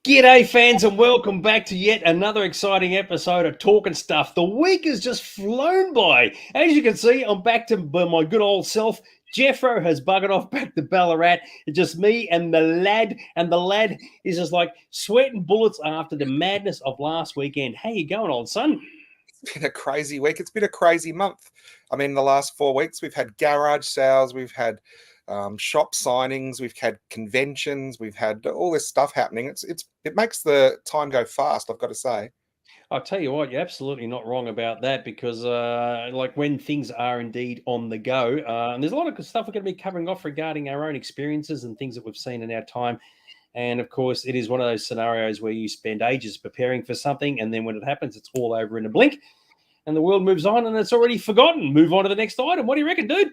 G'day, fans, and welcome back to yet another exciting episode of Talking Stuff. The week has just flown by. As you can see, I'm back to my good old self. Jeffro has buggered off back to Ballarat. It's just me and the lad, is just like sweating bullets after the madness of last weekend. How you going, old son? It's been a crazy week. It's been a crazy month. I mean, the last 4 weeks, we've had garage sales, we've had shop signings, we've had conventions, we've had all this stuff happening. It makes the time go fast, I've got to say. I'll tell you what, you're absolutely not wrong about that because, like, when things are indeed on the go, and there's a lot of good stuff we're going to be covering off regarding our own experiences and things that we've seen in our time. And of course, it is one of those scenarios where you spend ages preparing for something, and then when it happens, it's all over in a blink, and the world moves on, and it's already forgotten. Move on to the next item. What do you reckon, dude?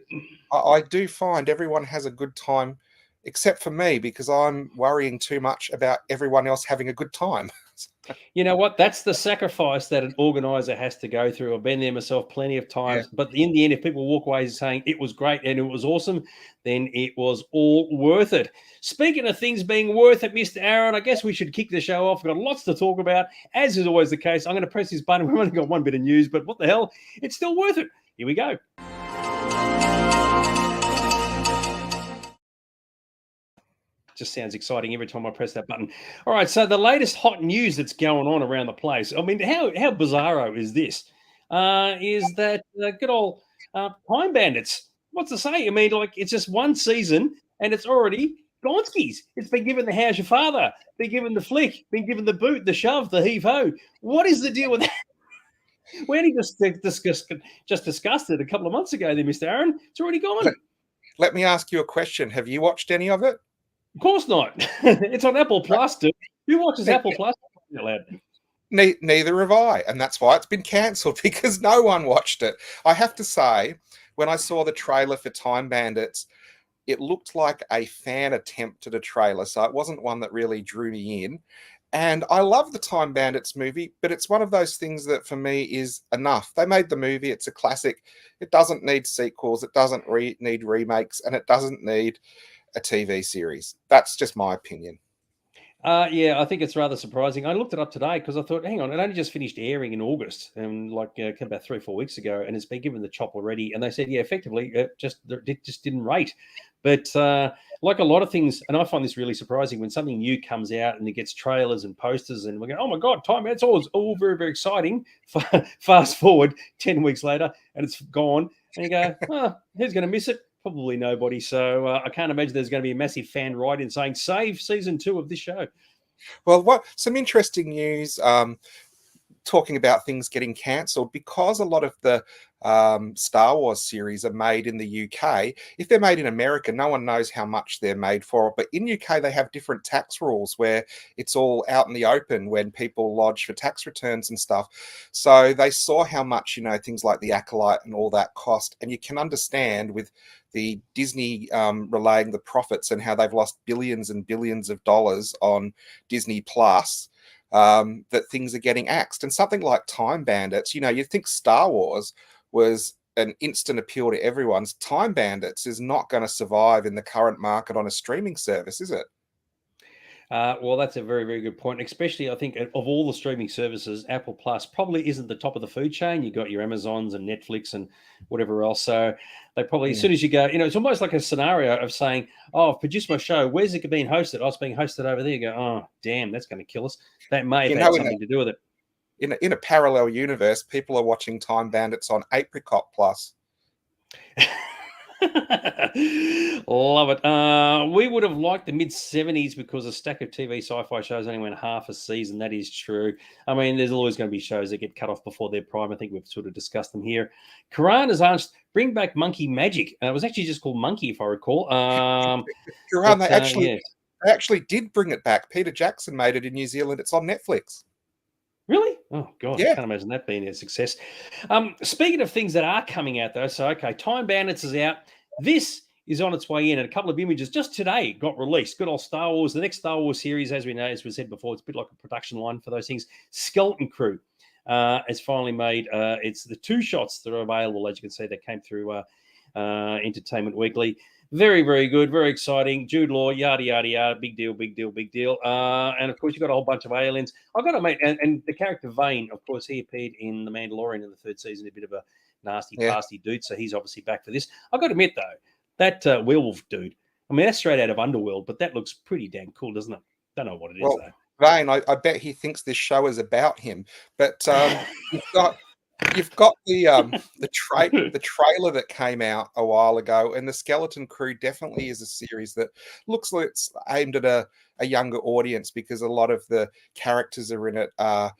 I do find everyone has a good time, except for me, because I'm worrying too much about everyone else having a good time. You know what? That's the sacrifice that an organizer has to go through. I've been there myself plenty of Yeah. times. But in the end, if people walk away saying it was great and it was awesome, then it was all worth it. Speaking of things being worth it, Mr. Aaron, I guess we should kick the show off. We've got lots to talk about, as is always the case. I'm going to press this button. We've only got one bit of news, but what the hell? It's still worth it. Here we go. Just sounds exciting every time I press that button. All right, so the latest hot news that's going on around the place. I mean, how bizarro is this? Is that good old Time Bandits? What's to say? I mean, like, it's just one season and it's already gone skis. It's been given the how's your father, been given the flick, been given the boot, the shove, the heave ho. What is the deal with that? We only just discussed it a couple of months ago there, Mr. Aaron. It's already gone. Let me ask you a question. Have you watched any of it? Of course not. It's on Apple Plus, dude. Who watches Apple Plus? Neither have I, and that's why it's been cancelled, because no one watched it. I have to say, when I saw the trailer for Time Bandits, it looked like a fan attempt at a trailer, so it wasn't one that really drew me in. And I love the Time Bandits movie, but it's one of those things that for me is enough. They made the movie, it's a classic. It doesn't need sequels, it doesn't need remakes, and it doesn't need a TV series. That's just my opinion. Yeah, I think it's rather surprising. I looked it up today because I thought, hang on, it only just finished airing in August, and about 3 or 4 weeks ago, and it's been given the chop already. And they said, yeah, effectively, it just didn't rate. But like a lot of things, and I find this really surprising when something new comes out and it gets trailers and posters, and we go, oh my god, Time, it's all very, very exciting. Fast forward 10 weeks later, and it's gone, and you go, oh, who's going to miss it? Probably nobody. So I can't imagine there's going to be a massive fan write-in saying save season 2 of this show. Well, some interesting news. Talking about things getting cancelled, because a lot of the Star Wars series are made in the UK. If they're made in America, no one knows how much they're made for. But in UK, they have different tax rules where it's all out in the open when people lodge for tax returns and stuff. So they saw how much, things like the Acolyte and all that cost. And you can understand with the Disney relaying the profits and how they've lost billions and billions of dollars on Disney Plus, that things are getting axed. And something like Time Bandits, you'd think Star Wars was an instant appeal to everyone's. Time Bandits is not going to survive in the current market on a streaming service, is it? Well, that's a very, very good point. Especially, I think, of all the streaming services, Apple Plus probably isn't the top of the food chain. You got your Amazons and Netflix and whatever else. So they probably, as soon as you go, it's almost like a scenario of saying, "Oh, I've produced my show. Where's it being hosted? Oh, it's being hosted over there." You go, "Oh, damn, that's going to kill us." That may have had something to do with it. In a parallel universe, people are watching Time Bandits on Apricot Plus. Love it. We would have liked the mid-70s because a stack of TV sci-fi shows only went half a season. That is true. I mean, there's always going to be shows that get cut off before their prime. I think we've sort of discussed them here. Karan has asked, bring back Monkey Magic. It was actually just called Monkey, if I recall. Karan, they actually did bring it back. Peter Jackson made it in New Zealand. It's on Netflix. Really? Oh, God, yeah. I can't imagine that being a success. Speaking of things that are coming out, though, so, okay, Time Bandits is out. This is on its way in, and a couple of images just today got released. Good old Star Wars. The next Star Wars series, as we know, as we said before, it's a bit like a production line for those things. Skeleton Crew has finally made, it's the 2 shots that are available, as you can see, that came through Entertainment Weekly. Very, very good, very exciting. Jude Law, yada yada yada, big deal, big deal, big deal. And of course, you got a whole bunch of aliens. I got to mate, and the character Vane, of course, he appeared in The Mandalorian in the third season, a bit of a nasty, Yeah. pasty dude. So he's obviously back for this. I got to admit though, that werewolf dude. I mean, that's straight out of Underworld, but that looks pretty damn cool, doesn't it? Don't know what it is Well, though. Vane, I bet he thinks this show is about him. But you've got you've got the trailer that came out a while ago, and the Skeleton Crew definitely is a series that looks like it's aimed at a younger audience because a lot of the characters are in it are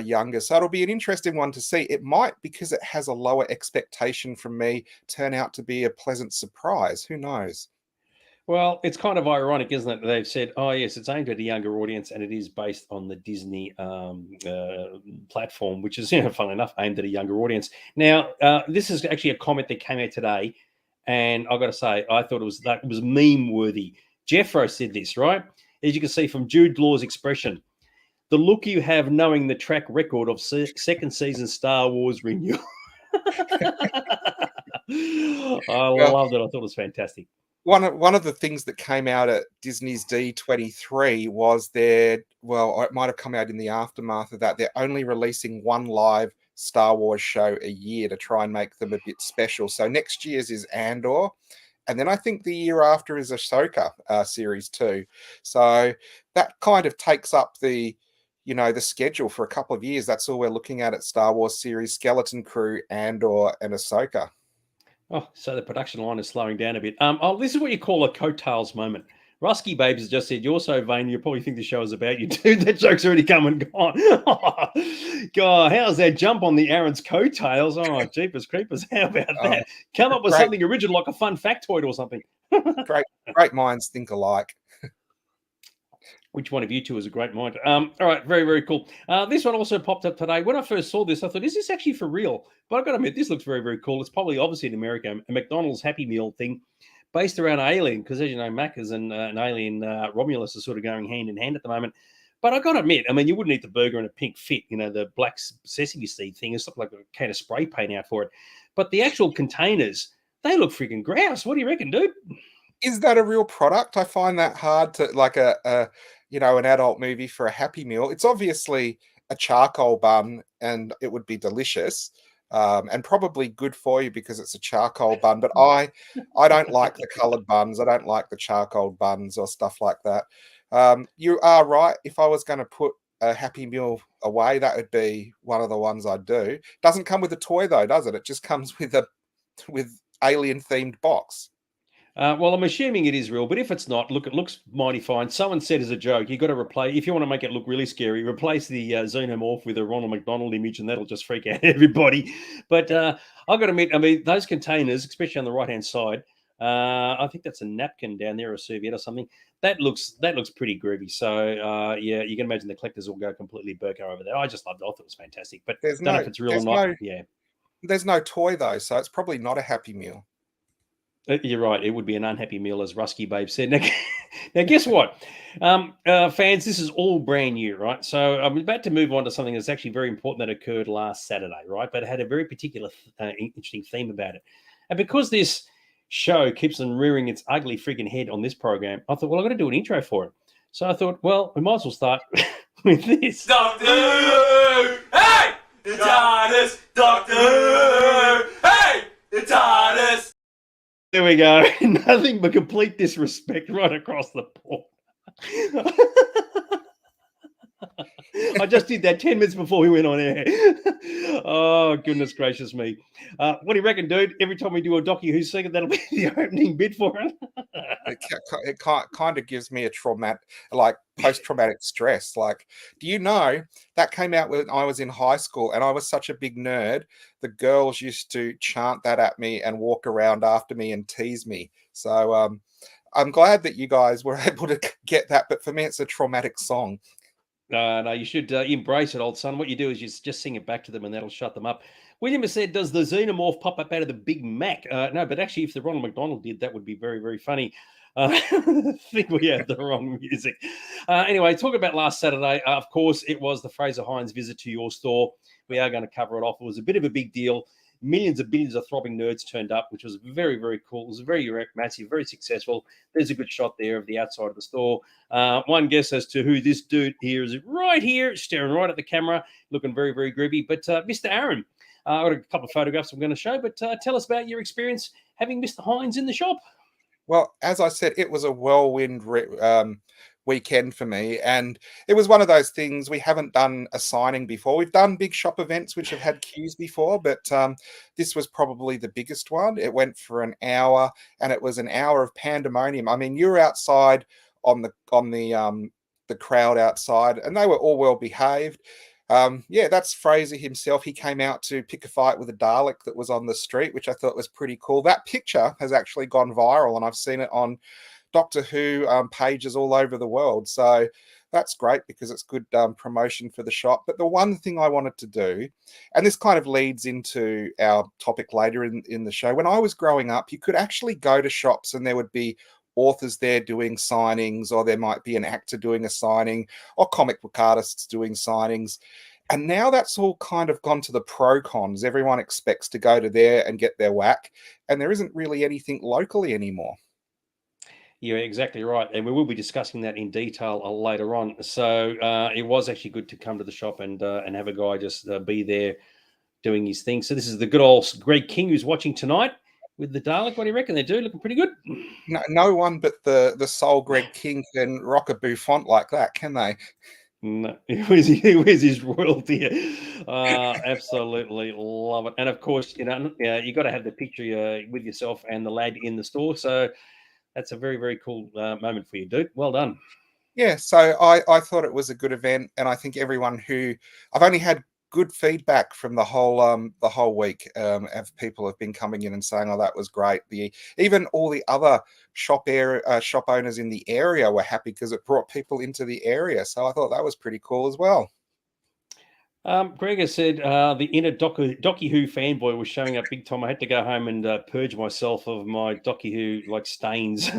younger. So it'll be an interesting one to see. It might, because it has a lower expectation from me, turn out to be a pleasant surprise. Who knows? Well, it's kind of ironic, isn't it? They've said, "Oh yes, it's aimed at a younger audience, and it is based on the Disney platform, which is, funnily enough, aimed at a younger audience." Now, this is actually a comment that came out today, and I've got to say, I thought it was meme worthy. Jeffro said this, right? As you can see from Jude Law's expression, the look you have knowing the track record of second season Star Wars renewal. I Well, loved it. I thought it was fantastic. one of the things that came out at Disney's D23 was well, it might have come out in the aftermath of that. They're only releasing one live Star Wars show a year to try and make them a bit special. So next year's is Andor, and then I think the year after is Ahsoka series 2. So that kind of takes up the schedule for a couple of years. That's all we're looking at Star Wars series: Skeleton Crew, Andor, and Ahsoka. Oh, so the production line is slowing down a bit. This is what you call a coattails moment. Rusky Babes has just said, "You're so vain, you probably think the show is about you, dude." That joke's already come and gone. God, how's that jump on the Aaron's coattails? Oh, jeepers creepers. How about that? Come up with Great. something original, like a fun factoid or something. Great minds think alike. Which one of you two is a great mind? All right, very, very cool. This one also popped up today. When I first saw this, I thought, is this actually for real? But I've got to admit, this looks very, very cool. It's probably obviously in America, a McDonald's Happy Meal thing based around Alien, because as you know, Macca's and an Alien Romulus are sort of going hand in hand at the moment. But I got to admit, I mean, you wouldn't eat the burger in a pink fit, the black sesame seed thing. It's like a can of spray paint out for it. But the actual containers, they look freaking grouse. What do you reckon, dude? Is that a real product? I find that hard to, like an adult movie for a Happy Meal. It's obviously a charcoal bun, and it would be delicious, and probably good for you because it's a charcoal bun. But I don't like the coloured buns. I don't like the charcoal buns or stuff like that. You are right. If I was going to put a Happy Meal away, that would be one of the ones I'd do. Doesn't come with a toy though, does it? It just comes with alien themed box. Well, I'm assuming it is real, but if it's not, look, it looks mighty fine. Someone said as a joke, you got to replace, if you want to make it look really scary, replace the xenomorph with a Ronald McDonald image, and that'll just freak out everybody. But I've got to admit, I mean, those containers, especially on the right-hand side, I think that's a napkin down there, or a serviette or something. That looks pretty groovy. So yeah, you can imagine the collectors will go completely burko over there. I just loved it. I thought it was fantastic. But don't know if it's real or not. Yeah. There's no toy though, so it's probably not a Happy Meal. You're right. It would be an unhappy meal, as Rusky Babe said. Now guess what, fans? This is all brand new, right? So I'm about to move on to something that's actually very important that occurred last Saturday, right? But it had a very particular, interesting theme about it. And because this show keeps on rearing its ugly freaking head on this program, I thought, well, I'm going to do an intro for it. So I thought, well, we might as well start with this. Doctor Who! Hey! The TARDIS! Doctor Who! Hey! The TARDIS! There we go. Nothing but complete disrespect right across the board. I just did that 10 minutes before we went on air. Oh, goodness gracious me. What do you reckon, dude? Every time we do a Doctor Who segment, that'll be the opening bit for it. It kind of gives me a post-traumatic stress. Like, do you know that came out when I was in high school and I was such a big nerd? The girls used to chant that at me and walk around after me and tease me. So I'm glad that you guys were able to get that. But for me, it's a traumatic song. No, you should embrace it, old son. What you do is you just sing it back to them and that'll shut them up. William has said, does the xenomorph pop up out of the Big Mac? No, but actually, if the Ronald McDonald did, that would be very, very funny. I think we had the wrong music. Anyway, talking about last Saturday, of course, it was the Fraser Hines visit to your store. We are going to cover it off. It was a bit of a big deal. millions and billions of throbbing nerds turned up, which was very, very cool. It was very massive, very successful. There's a good shot there of the outside of the store. One guess as to who this dude here is, right here, staring right at the camera, looking very, very groovy. But Mr. Aaron, I've got a couple of photographs I'm going to show, but tell us about your experience having Mr. Hines in the shop. Well, as I said, it was a whirlwind weekend for me, and it was one of those things. We haven't done a signing before. We've done big shop events which have had queues before, but this was probably the biggest one. It went for an hour, and it was an hour of pandemonium. I mean, you were outside on the crowd outside, and they were all well behaved. Yeah, that's Fraser himself. He came out to pick a fight with a Dalek that was on the street, which I thought was pretty cool. That picture has actually gone viral, and I've seen it on Doctor Who pages all over the world. So that's great because it's good promotion for the shop. But the one thing I wanted to do, and this kind of leads into our topic later in the show, when I was growing up, you could actually go to shops and there would be authors there doing signings, or there might be an actor doing a signing, or comic book artists doing signings. And now that's all kind of gone to the pro cons. Everyone expects to go to there and get their whack, and there isn't really anything locally anymore. You're exactly right, and we will be discussing that in detail later on. So it was actually good to come to the shop and have a guy just be there doing his thing. So this is the good old Greg King who's watching tonight with the Dalek. What do you reckon? They do looking pretty good. No one but the soul Greg King can rock a bouffant like that, can they? No, where's his royalty? Absolutely love it. And of course, you got to have the picture with yourself and the lad in the store. So that's a very, very cool moment for you, dude. Well done. Yeah, so I thought it was a good event, and I think everyone I've only had good feedback from the whole week. Of people have been coming in and saying, "Oh, that was great." Even all the other shop owners in the area were happy because it brought people into the area. So I thought that was pretty cool as well. Gregor said the inner Docky Who fanboy was showing up big time. I had to go home and purge myself of my Docky Who stains.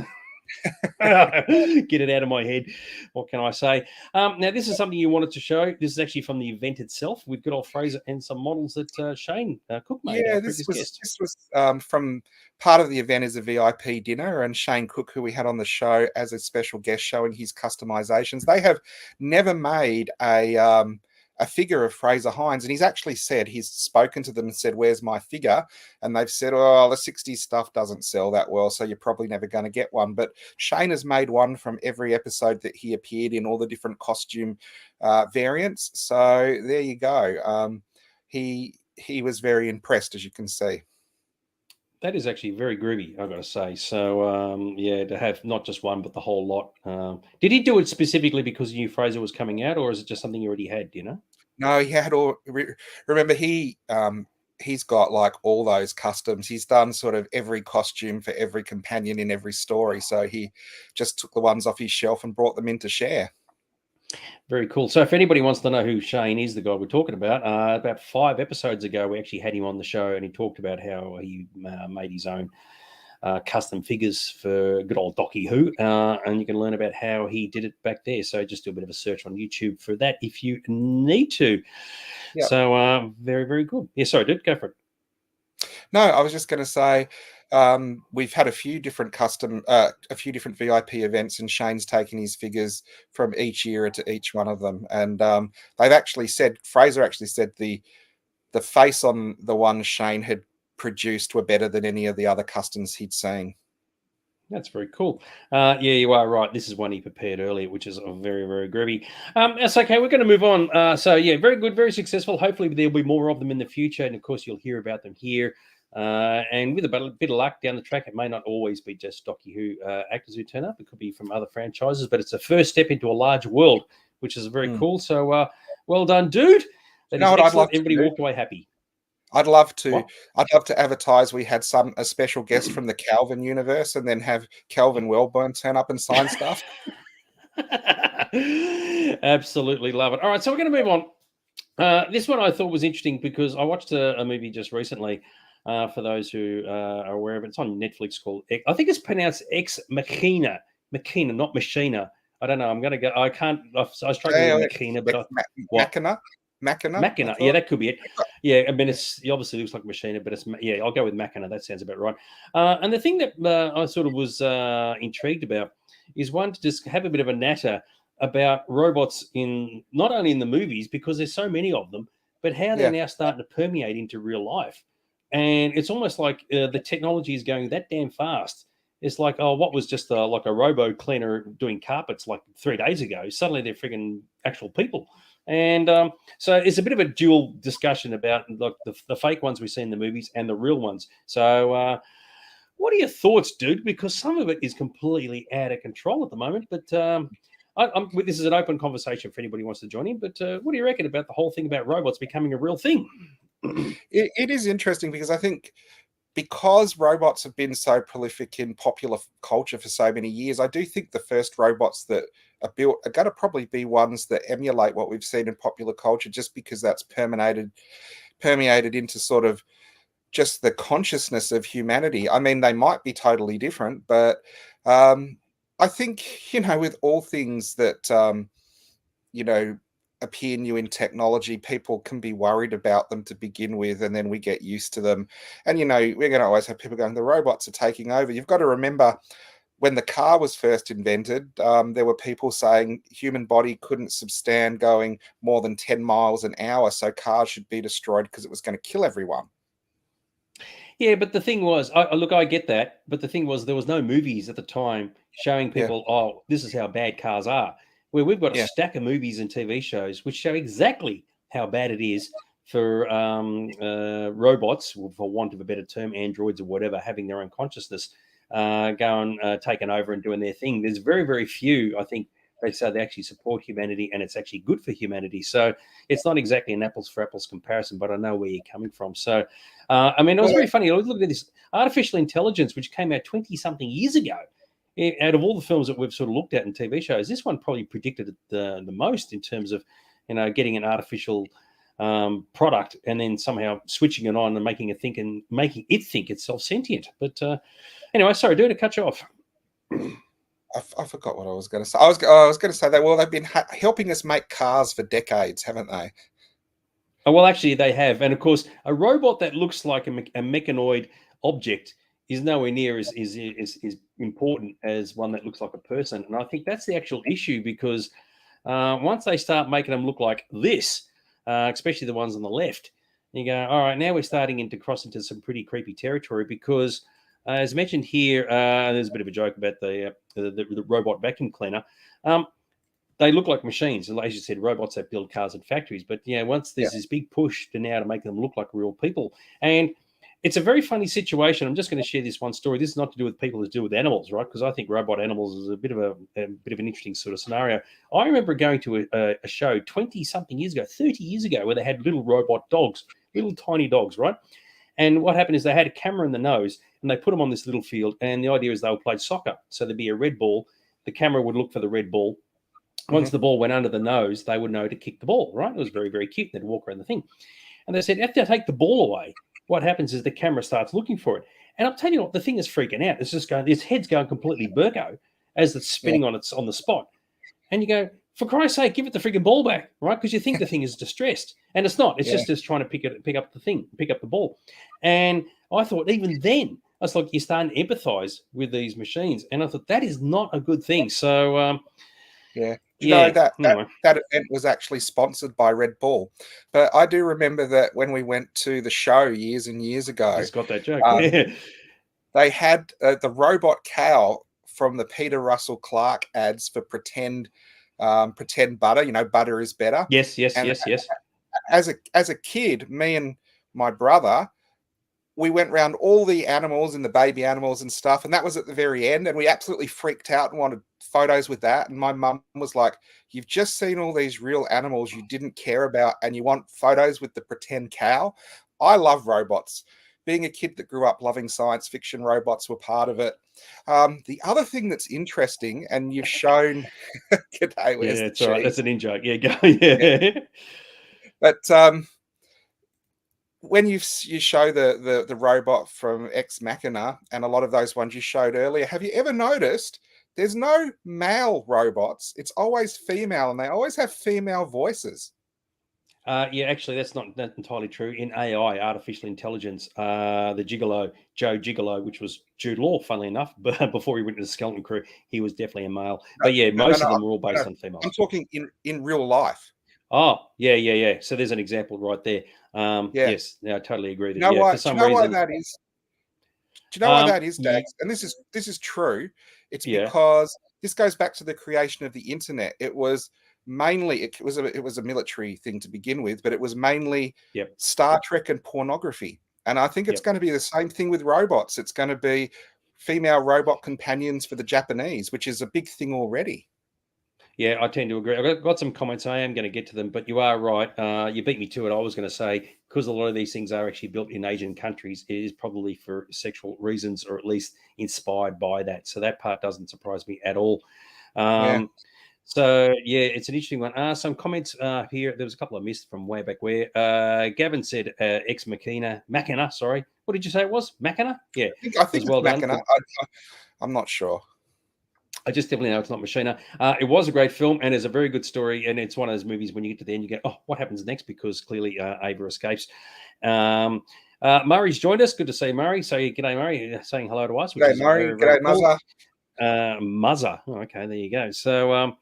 Get it out of my head. What can I say? Now, this is something you wanted to show. This is actually from the event itself with good old Fraser and some models that Shane Cook made. Yeah, this was from part of the event is a VIP dinner, and Shane Cook, who we had on the show as a special guest, showing his customizations. They have never made a figure of Fraser Hines, and he's actually said he's spoken to them and said, "Where's my figure?" And they've said, "Oh, the 60s stuff doesn't sell that well, so you're probably never going to get one." But Shane has made one from every episode that he appeared in, all the different costume variants. So there you go. He was very impressed, as you can see. That is actually very groovy, I've got to say. So, yeah, to have not just one, but the whole lot. Did he do it specifically because he knew Fraser was coming out, or is it just something you already had, No, he had all. Remember, he's got like all those customs. He's done sort of every costume for every companion in every story. So he just took the ones off his shelf and brought them in to share. Very cool. So if anybody wants to know who Shane is, the guy we're talking about 5 episodes ago, we actually had him on the show, and he talked about how he made his own custom figures for good old Docky Who, and you can learn about how he did it back there. So just do a bit of a search on YouTube for that if you need to. Yep. So very, very good. Yeah, sorry, dude, go for it. No, I was just going to say we've had a few different VIP events, and Shane's taken his figures from each era to each one of them. And Fraser actually said the face on the one Shane had produced were better than any of the other customs he'd seen. That's very cool. Yeah, you are right. This is one he prepared earlier, which is very, very groovy. That's okay. We're going to move on. So, yeah, very good, very successful. Hopefully, there'll be more of them in the future. And, of course, you'll hear about them here. And with a bit of luck down the track, it may not always be just Docky Who actors who turn up. It could be from other franchises. But it's a first step into a large world, which is very cool. So, well done, dude. That is excellent. Everybody walked away happy. I'd love to advertise we had a special guest from the Calvin universe, and then have Calvin Wellburn turn up and sign stuff. Absolutely love it. All right, so we're going to move on. This one I thought was interesting because I watched a movie just recently. For those who are aware of it, it's on Netflix called, I think it's pronounced Ex Machina, not Machina. I don't know. I'm going to go. I can't. I was trying to Machina, but Machina. Machina. Machina, yeah, that could be it. Yeah, I mean, it obviously looks like Machina, but it's yeah. I'll go with Machina. That sounds about right. And the thing that I sort of was intrigued about is one to just have a bit of a natter about robots in not only in the movies because there's so many of them, but how they're Yeah. now starting to permeate into real life. And it's almost like the technology is going that damn fast. It's like, oh, what was just like a robo cleaner doing carpets like 3 days ago? Suddenly they're frigging actual people. And so it's a bit of a dual discussion about like the fake ones we see in the movies and the real ones. So what are your thoughts, dude? Because some of it is completely out of control at the moment. But this is an open conversation for anybody who wants to join in. But what do you reckon about the whole thing about robots becoming a real thing? It is interesting because I think because robots have been so prolific in popular culture for so many years, I do think the first robots that are built are going to probably be ones that emulate what we've seen in popular culture, just because that's permeated into sort of just the consciousness of humanity. I mean, they might be totally different, but I think, with all things that, appear new in technology, people can be worried about them to begin with, and then we get used to them. And, we're going to always have people going, the robots are taking over. You've got to remember when the car was first invented, there were people saying human body couldn't withstand going more than 10 miles an hour, so cars should be destroyed because it was going to kill everyone. Yeah, but the thing was, I get that, but the thing was, there was no movies at the time showing Yeah. people, oh, this is how bad cars are. Where we've got a Yeah. stack of movies and TV shows which show exactly how bad it is for robots, for want of a better term, androids or whatever, having their own consciousness, going taking over and doing their thing. There's very, very few, I think, they say they actually support humanity and it's actually good for humanity. So it's not exactly an apples for apples comparison, but I know where you're coming from. So, I mean, it was very funny. I was looking at this artificial intelligence, which came out 20 something years ago. Out of all the films that we've sort of looked at in TV shows, this one probably predicted it the most in terms of, getting an artificial product and then somehow switching it on and making it think itself sentient. But anyway, sorry, to cut you off. I forgot what I was going to say. I was going to say that, well, they've been helping us make cars for decades, haven't they? Oh, well, actually, they have. And of course, a robot that looks like a mechanoid object is nowhere near as important as one that looks like a person. And I think that's the actual issue because once they start making them look like this, especially the ones on the left, you go, all right, now we're starting to cross into some pretty creepy territory because, as mentioned here, there's a bit of a joke about the robot vacuum cleaner. They look like machines. And as you said, robots that build cars in factories. But once there's this big push to make them look like real people. And it's a very funny situation. I'm just going to share this one story. This is not to do with people, it's to do with animals, right? Because I think robot animals is a bit of an interesting sort of scenario. I remember going to a show 20 something years ago, 30 years ago, where they had little robot dogs, little tiny dogs, right? And what happened is they had a camera in the nose and they put them on this little field. And the idea is they would play soccer. So there'd be a red ball. The camera would look for the red ball. Once the ball went under the nose, they would know to kick the ball, right? It was very, very cute. They'd walk around the thing. And they said, if they take the ball away, what happens is the camera starts looking for it. And I'll tell you what, the thing is freaking out. It's just going, its head's going completely burko as it's spinning on the spot. And you go, for Christ's sake, give it the freaking ball back, right? Because you think the thing is distressed. And it's not. It's just trying to pick up the ball. And I thought even then, I was like, you're starting to empathize with these machines. And I thought that is not a good thing. So, you know that event was actually sponsored by Red Bull, but I do remember that when we went to the show years and years ago, it's got that joke. They had the robot cow from the Peter Russell Clark ads for pretend butter. Butter is better. Yes. As a kid, me and my brother, we went around all the animals and the baby animals and stuff, and that was at the very end, and we absolutely freaked out and wanted photos with that. And my mum was like, you've just seen all these real animals you didn't care about and you want photos with the pretend cow? I love robots. Being a kid that grew up loving science fiction, robots were part of it. The other thing that's interesting, and you've shown G'day, where's the it's all right. cheese? That's an in-joke. Yeah, go. Yeah. But when you show the robot from Ex Machina and a lot of those ones you showed earlier, have you ever noticed there's no male robots? It's always female, and they always have female voices. Yeah, actually, that's not entirely true. In AI, artificial intelligence, the Gigolo, Joe Gigolo, which was Jude Law, funnily enough, but before he went to the Skeleton Crew, he was definitely a male. No, But yeah, no, no, most no, of them were all no. based on I'm females. talking in real life. Oh, yeah. So there's an example right there. Yeah. Yes, I totally agree Do that. you know Yeah, why? for Do you some know why reason, that is? Do you know why that is, ye- Dax? And this is true. It's yeah, because this goes back to the creation of the internet. It was mainly it was a military thing to begin with, but it was mainly yep, Star Trek and pornography. And I think it's yep. going to be the same thing with robots. It's going to be female robot companions for the Japanese, which is a big thing already. Yeah, I tend to agree. I've got some comments. I am going to get to them, but you are right. You beat me to it. I was going to say, because a lot of these things are actually built in Asian countries, it is probably for sexual reasons or at least inspired by that. So that part doesn't surprise me at all. Yeah. So yeah, it's an interesting one. Some comments here. There was a couple I missed from way back where. Gavin said ex Machina. Sorry, what did you say it was? Machina? Yeah, I think was it's well done. Machina. I'm not sure. I just definitely know it's not Machina. It was a great film and it's a very good story. And it's one of those movies when you get to the end, you go, oh, what happens next? Because clearly Ava escapes. Murray's joined us. Good to see Murray. So, g'day, Murray, saying hello to us, which G'day, is Murray. very, very G'day, cool. Muzza. Muzza. Oh, okay, there you go. So,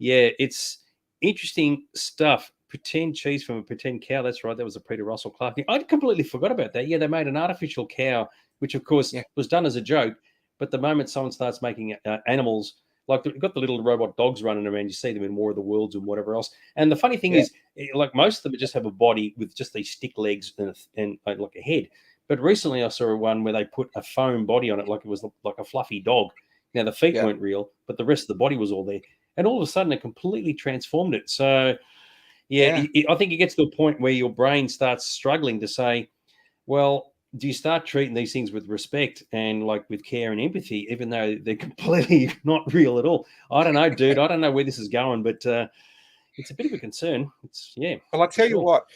yeah, it's interesting stuff. Pretend cheese from a pretend cow. That's right. That was a Peter Russell Clark thing. I completely forgot about that. Yeah, they made an artificial cow, which, of course, Yeah. was done as a joke. But the moment someone starts making animals, like you've got the little robot dogs running around, you see them in War of the Worlds and whatever else. And the funny thing is, like most of them just have a body with just these stick legs and like a head. But recently I saw one where they put a foam body on it, like it was like a fluffy dog. Now the feet Yeah. weren't real, but the rest of the body was all there. And all of a sudden it completely transformed it. So yeah. I think it gets to a point where your brain starts struggling to say, well, do you start treating these things with respect and like with care and empathy, even though they're completely not real at all? I don't know, dude. I don't know where this is going, but it's a bit of a concern. It's Well, I tell you sure. what,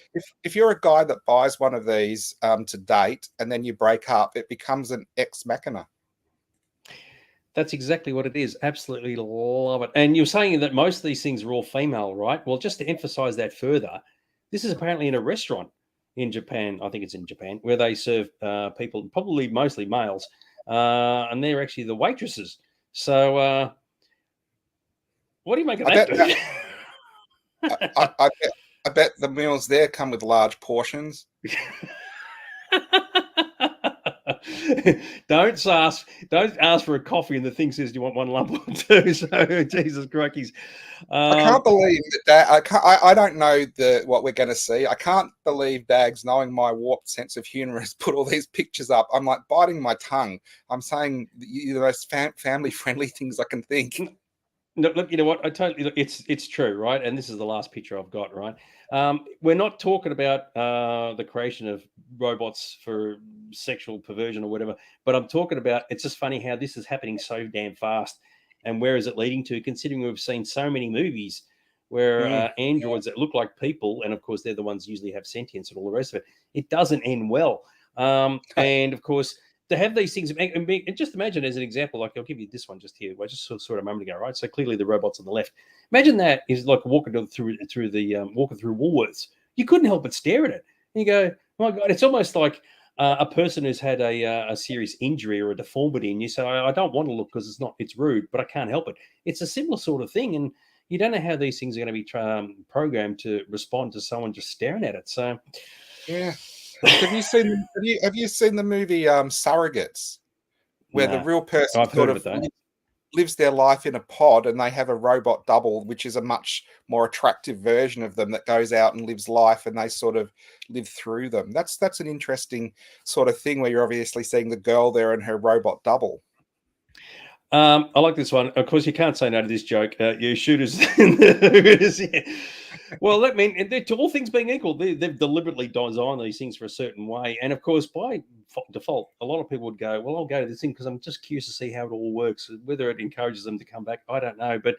if you're a guy that buys one of these to date and then you break up, it becomes an ex machina. That's exactly what it is. Absolutely love it. And you're saying that most of these things are all female, right? Well, just to emphasize that further, this is apparently in a restaurant in Japan. I think it's in Japan where they serve people, probably mostly males, and they're actually the waitresses. So, what do you make of that, dude? I bet the meals there come with large portions. Don't ask for a coffee and the thing says you want one lump or two. So Jesus crikey. I can't believe that. I don't know what we're going to see. I can't believe Dags, knowing my warped sense of humor, has put all these pictures up. I'm like biting my tongue. I'm saying the most family friendly things I can think. No, look, you know what? It's true, right? And this is the last picture I've got, right? We're not talking about the creation of robots for sexual perversion or whatever, but I'm talking about. It's just funny how this is happening so damn fast, and where is it leading to? Considering we've seen so many movies where androids that look like people, and of course they're the ones usually have sentience and all the rest of it. It doesn't end well, and of course to have these things and just imagine as an example, like I'll give you this one just here. I just saw it a moment ago, right? So clearly the robot's on the left. Imagine that is like walking through Woolworths. You couldn't help but stare at it. And you go, oh my God, it's almost like a person who's had a serious injury or a deformity, and you say, I don't want to look because it's rude, but I can't help it. It's a similar sort of thing, and you don't know how these things are going to be programmed to respond to someone just staring at it. So yeah. Have you seen the movie Surrogates, where the real person I've heard of it though. lives their life in a pod and they have a robot double, which is a much more attractive version of them that goes out and lives life and they sort of live through them. That's an interesting sort of thing where you're obviously seeing the girl there and her robot double. I like this one. Of course, you can't say no to this joke. You shooters. Well, I mean, to all things being equal, they've deliberately designed these things for a certain way. And of course, by default, a lot of people would go, well, I'll go to this thing because I'm just curious to see how it all works. Whether it encourages them to come back, I don't know. But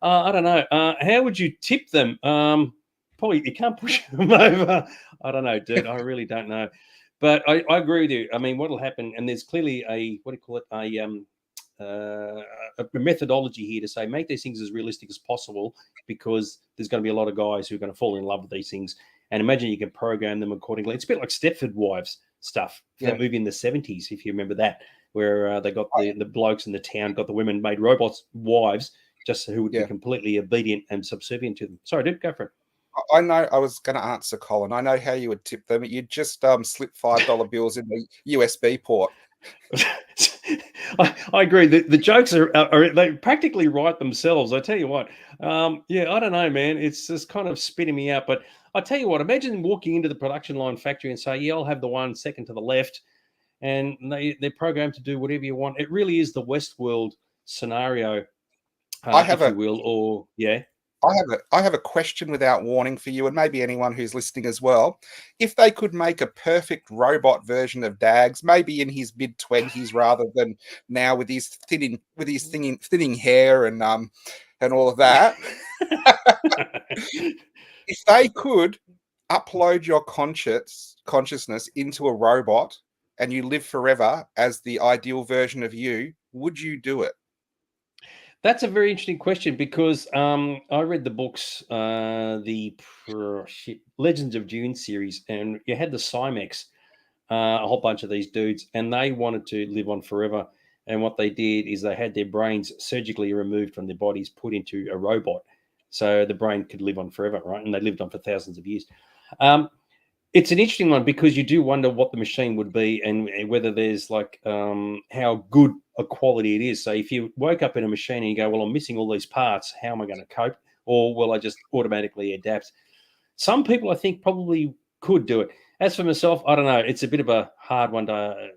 I don't know. How would you tip them? Probably you can't push them over. I don't know, dude. I really don't know. But I agree with you. I mean, what will happen? And there's clearly a, what do you call it? a methodology here to say make these things as realistic as possible, because there's going to be a lot of guys who are going to fall in love with these things. And imagine you can program them accordingly. It's a bit like Stepford Wives stuff, that movie in the 70s, if you remember that, where they got the blokes in the town, got the women made robots, wives, just who would be completely obedient and subservient to them. Sorry, dude, go for it. I know I was going to answer, Colin. I know how you would tip them. You'd just slip $5 bills in the USB port. I agree. The jokes are they practically write themselves. I tell you what. I don't know, man. It's just kind of spitting me out. But I tell you what, imagine walking into the production line factory and say, "Yeah, I'll have the one second to the left," and they're programmed to do whatever you want. It really is the Westworld scenario, if you will, or I have a question without warning for you, and maybe anyone who's listening as well. If they could make a perfect robot version of Dags, maybe in his mid-20s rather than now with his thinning hair and all of that, if they could upload your consciousness into a robot and you live forever as the ideal version of you, would you do it? That's a very interesting question, because I read the books, Legends of Dune series, and you had the Cymex, a whole bunch of these dudes, and they wanted to live on forever. And what they did is they had their brains surgically removed from their bodies, put into a robot, so the brain could live on forever, right? And they lived on for thousands of years. It's an interesting one, because you do wonder what the machine would be, and whether there's like how good a quality it is. So if you woke up in a machine and you go, well, I'm missing all these parts, how am I going to cope? Or will I just automatically adapt? Some people, I think, probably could do it. As for myself, I don't know. It's a bit of a hard one to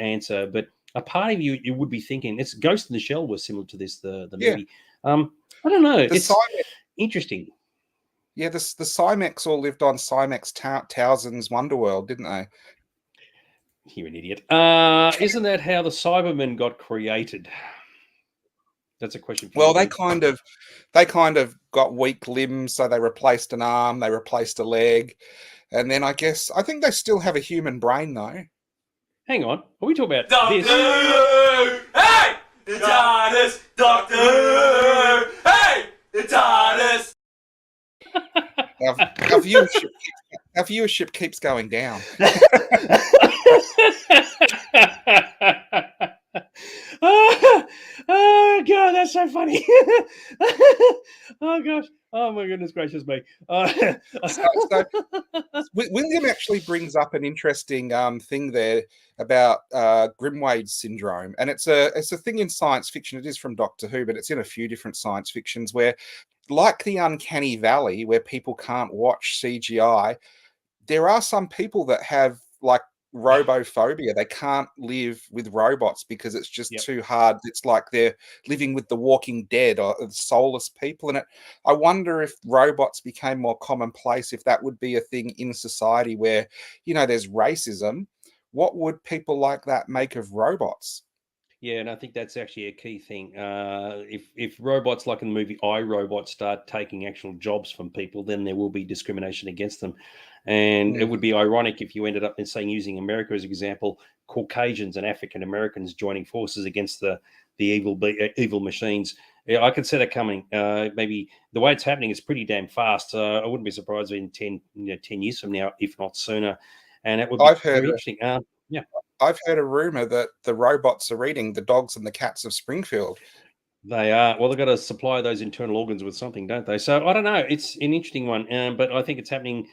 answer, but a part of you would be thinking, it's Ghost in the Shell was similar to this, the movie. I don't know. It's interesting. Yeah, the Cymex all lived on Cymex Towson's Wonderworld, didn't they? You're an idiot. Isn't that how the Cybermen got created? That's a question for you. Well, they kind of got weak limbs, so they replaced an arm, they replaced a leg, and then I think they still have a human brain, though. Hang on, are we talking about Doctor this? Who! Hey! The TARDIS! Doctor Who! Hey! The TARDIS! Our viewership keeps going down. Oh God, that's so funny. Oh gosh. Oh my goodness gracious me. So William actually brings up an interesting thing there about Grimwade syndrome, and it's a thing in science fiction. It is from Doctor Who, but it's in a few different science fictions where, like the Uncanny Valley, where people can't watch CGI, there are some people that have like robophobia. They can't live with robots because it's just too hard. It's like they're living with the Walking Dead or soulless people. And I wonder if robots became more commonplace, if that would be a thing in society where, there's racism. What would people like that make of robots? Yeah, and I think that's actually a key thing. If robots, like in the movie iRobot, start taking actual jobs from people, then there will be discrimination against them. And it would be ironic if you ended up saying, using America as an example, Caucasians and African Americans joining forces against the evil machines. Yeah, I could see that coming. Maybe the way it's happening is pretty damn fast. I wouldn't be surprised in 10 years from now, if not sooner. And it would be very interesting. Yeah. I've heard a rumor that the robots are eating the dogs and the cats of Springfield. They are. Well, they've got to supply those internal organs with something, don't they? So I don't know. It's an interesting one, but I think it's happening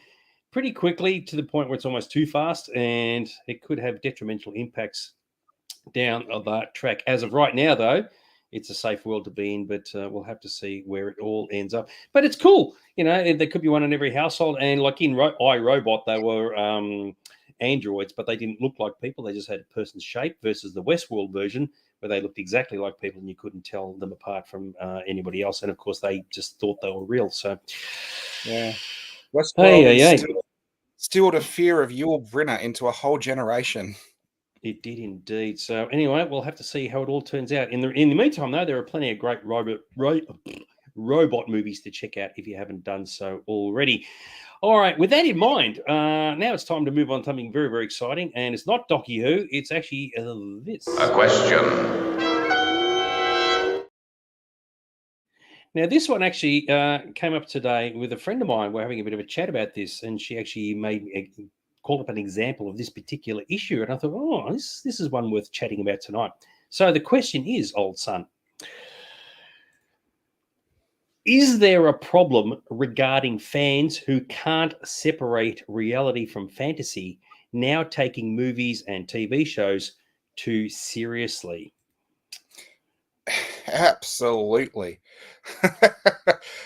pretty quickly, to the point where it's almost too fast, and it could have detrimental impacts down that track. As of right now, though, it's a safe world to be in, but we'll have to see where it all ends up. But it's cool. There could be one in every household, and like in iRobot, they were androids, but they didn't look like people. They just had a person's shape, versus the Westworld version, where they looked exactly like people and you couldn't tell them apart from anybody else. And of course, they just thought they were real. So, yeah, Westworld instilled a fear of Yul Brynner into a whole generation. It did indeed. So anyway, we'll have to see how it all turns out. In the meantime, though, there are plenty of great robot movies to check out if you haven't done so already. All right, with that in mind, now it's time to move on to something very, very exciting. And it's not Docky Who, it's actually this. A question. Now, this one actually came up today with a friend of mine. We're having a bit of a chat about this, and she actually called up an example of this particular issue. And I thought, oh, this is one worth chatting about tonight. So the question is, old son, is there a problem regarding fans who can't separate reality from fantasy now taking movies and TV shows too seriously? Absolutely.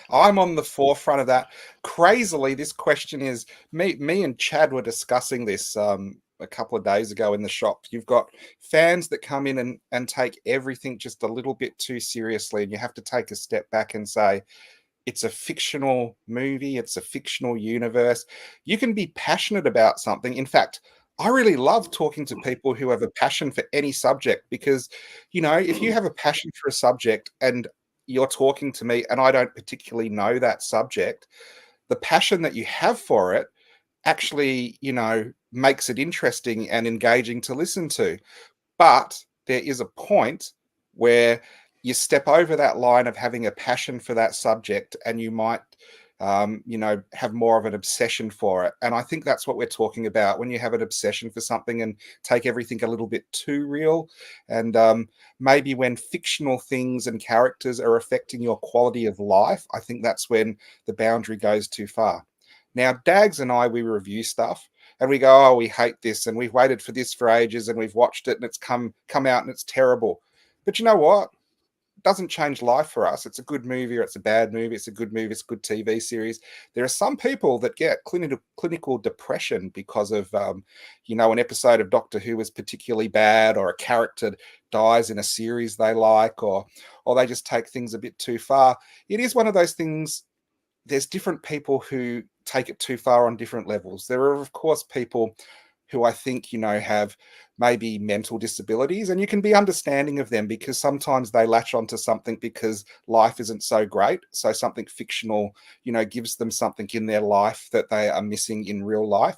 I'm on the forefront of that. Crazily, this question is me and Chad were discussing this a couple of days ago in the shop. You've got fans that come in and take everything just a little bit too seriously, and you have to take a step back and say, it's a fictional movie, it's a fictional universe. You can be passionate about something. In fact, I really love talking to people who have a passion for any subject because, if you have a passion for a subject and you're talking to me and I don't particularly know that subject, the passion that you have for it actually, makes it interesting and engaging to listen to. But there is a point where you step over that line of having a passion for that subject and you might, have more of an obsession for it. And I think that's what we're talking about when you have an obsession for something and take everything a little bit too real. And maybe when fictional things and characters are affecting your quality of life, I think that's when the boundary goes too far. Now, Dags and I, we review stuff and we go, oh, we hate this and we've waited for this for ages and we've watched it and it's come out and it's terrible. But you know what? It doesn't change life for us. It's a good movie or it's a bad movie. It's a good movie. It's a good TV series. There are some people that get clinical depression because of, an episode of Doctor Who is particularly bad, or a character dies in a series they like, or they just take things a bit too far. It is one of those things. There's different people who take it too far on different levels. There are, of course, people who I think, have maybe mental disabilities, and you can be understanding of them because sometimes they latch onto something because life isn't so great. So something fictional, gives them something in their life that they are missing in real life.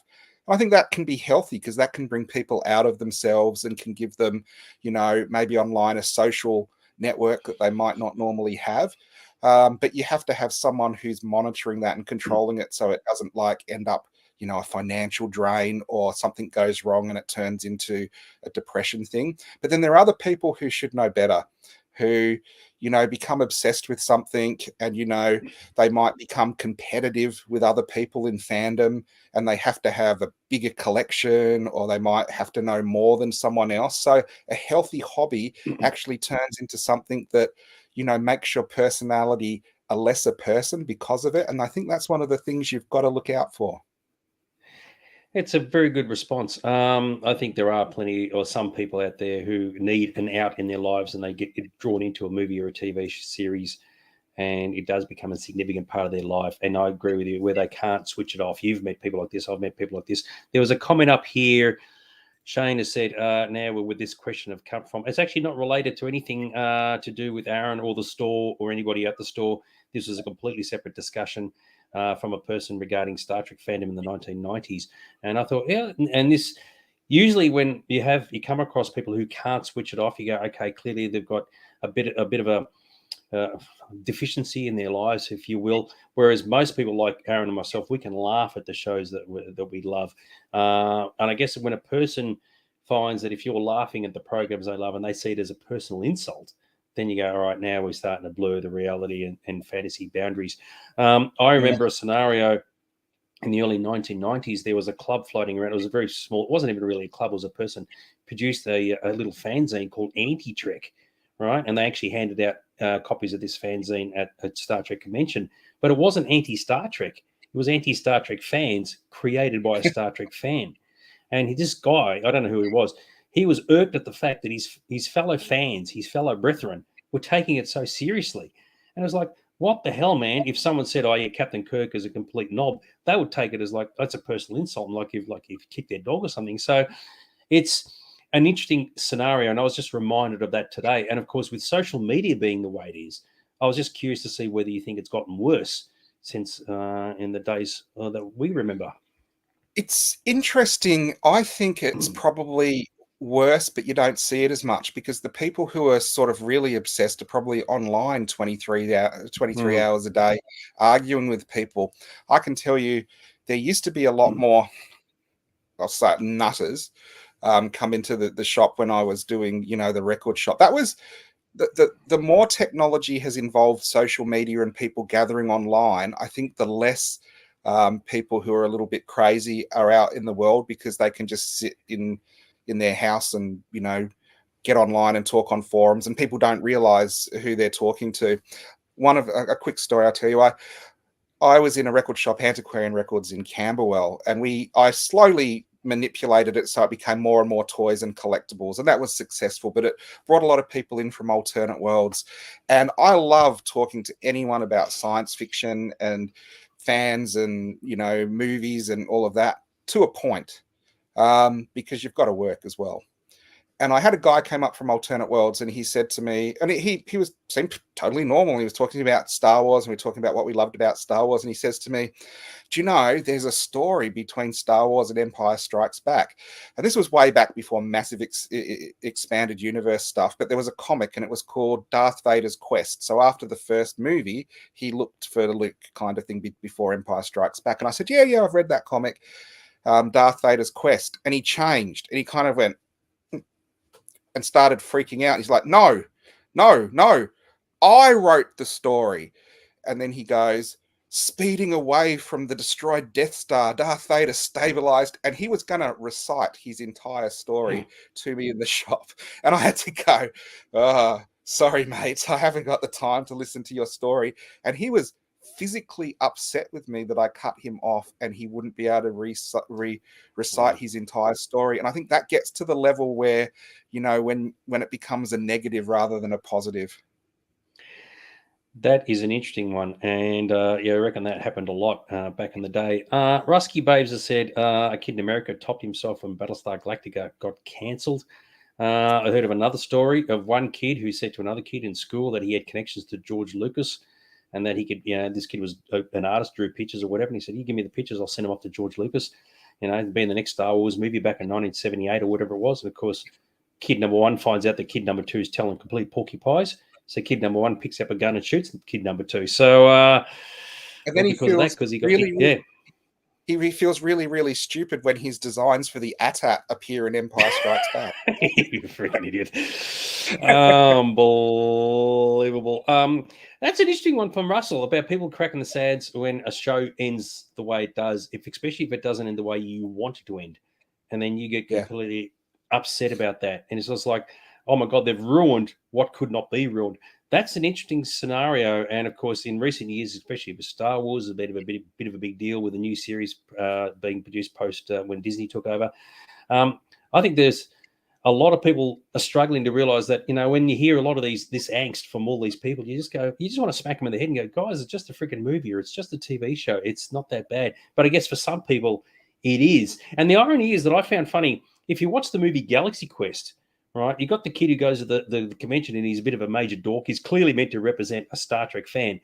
I think that can be healthy because that can bring people out of themselves and can give them, maybe online a social network that they might not normally have. But you have to have someone who's monitoring that and controlling it so it doesn't end up, a financial drain or something goes wrong and it turns into a depression thing. But then there are other people who should know better, who, become obsessed with something and, they might become competitive with other people in fandom and they have to have a bigger collection or they might have to know more than someone else. So a healthy hobby actually turns into something that, makes your personality a lesser person because of it. And I think that's one of the things you've got to look out for. It's a very good response. I think there are plenty or some people out there who need an out in their lives and they get drawn into a movie or a TV series and it does become a significant part of their life. And I agree with you where they can't switch it off. You've met people like this. I've met people like this. There was a comment up here. Shane has said, now with this question have come from, it's actually not related to anything to do with Aaron or the store or anybody at the store. This was a completely separate discussion from a person regarding Star Trek fandom in the 1990s. And I thought, yeah, and this usually when you come across people who can't switch it off, you go, okay, clearly they've got a bit of a deficiency in their lives, if you will. Whereas most people like Aaron and myself, we can laugh at the shows that we love. And I guess when a person finds that if you're laughing at the programs they love and they see it as a personal insult, then you go, all right, now we're starting to blur the reality and fantasy boundaries. I remember a scenario in the early 1990s. There was a club floating around. It was a very small, it wasn't even really a club, it was a person produced a little fanzine called Anti-Trek, right? And they actually handed out copies of this fanzine at Star Trek convention. But it wasn't anti-Star Trek. It was anti-Star Trek fans created by a Star Trek fan. And this guy, I don't know who he was irked at the fact that his fellow fans, his fellow brethren, were taking it so seriously. And it was like, what the hell, man? If someone said, oh, yeah, Captain Kirk is a complete knob, they would take it as like, that's a personal insult, and like you've kicked their dog or something. So it's an interesting scenario. And I was just reminded of that today. And of course, with social media being the way it is, I was just curious to see whether you think it's gotten worse since in the days that we remember. It's interesting. I think it's probably worse, but you don't see it as much because the people who are sort of really obsessed are probably online 23 hours a day, arguing with people. I can tell you there used to be a lot more, I'll say it, nutters come into the shop when I was doing, the record shop. That was the more technology has involved social media and people gathering online, I think the less people who are a little bit crazy are out in the world because they can just sit in their house and get online and talk on forums, and people don't realize who they're talking to. A quick story I'll tell you. I was in a record shop, Antiquarian Records in Camberwell, and I slowly manipulated it so it became more and more toys and collectibles, and that was successful, but it brought a lot of people in from alternate worlds. And I love talking to anyone about science fiction and fans and movies and all of that to a point, because you've got to work as well. And I had a guy came up from alternate worlds, and he said to me, and he seemed totally normal. He was talking about Star Wars, and we were talking about what we loved about Star Wars. And he says to me, do you know there's a story between Star Wars and Empire Strikes Back? And this was way back before massive expanded universe stuff, but there was a comic, and it was called Darth Vader's Quest. So after the first movie, he looked for Luke, kind of thing, before Empire Strikes Back. And I said, yeah, I've read that comic, Darth Vader's Quest. And he changed, and he kind of went and started freaking out. He's like, no, I wrote the story. And then he goes, speeding away from the destroyed Death Star, Darth Vader stabilized, and he was going to recite his entire story to me in the shop. And I had to go, sorry, mate, I haven't got the time to listen to your story. And he was physically upset with me that I cut him off and he wouldn't be able to recite his entire story. And I think that gets to the level where, when it becomes a negative rather than a positive. That is an interesting one. And I reckon that happened a lot back in the day. Rusky Babes has said a kid in America topped himself when Battlestar Galactica got cancelled. I heard of another story of one kid who said to another kid in school that he had connections to George Lucas, and that he could, this kid was an artist, drew pictures or whatever. And he said, you give me the pictures, I'll send them off to George Lucas, be in the next Star Wars movie back in 1978 or whatever it was. And of course, kid number one finds out that kid number two is telling complete porcupines. So kid number one picks up a gun and shoots kid number two. So, and then he feels he feels really, really stupid when his designs for the AT-AT appear in Empire Strikes Back. You freaking idiot. Unbelievable. That's an interesting one from Russell about people cracking the sads when a show ends the way it does, especially if it doesn't end the way you want it to end. And then you get completely upset about that. And it's just like, oh my God, they've ruined what could not be ruined. That's an interesting scenario. And of course, in recent years, especially with Star Wars, a bit of a big deal with a new series being produced post when Disney took over. I think there's a lot of people are struggling to realize that, when you hear a lot of this angst from all these people, you just want to smack them in the head and go, guys, it's just a freaking movie, or it's just a TV show. It's not that bad. But I guess for some people it is. And the irony is that I found funny, if you watch the movie Galaxy Quest, right, you got the kid who goes to the convention and he's a bit of a major dork. He's clearly meant to represent a Star Trek fan.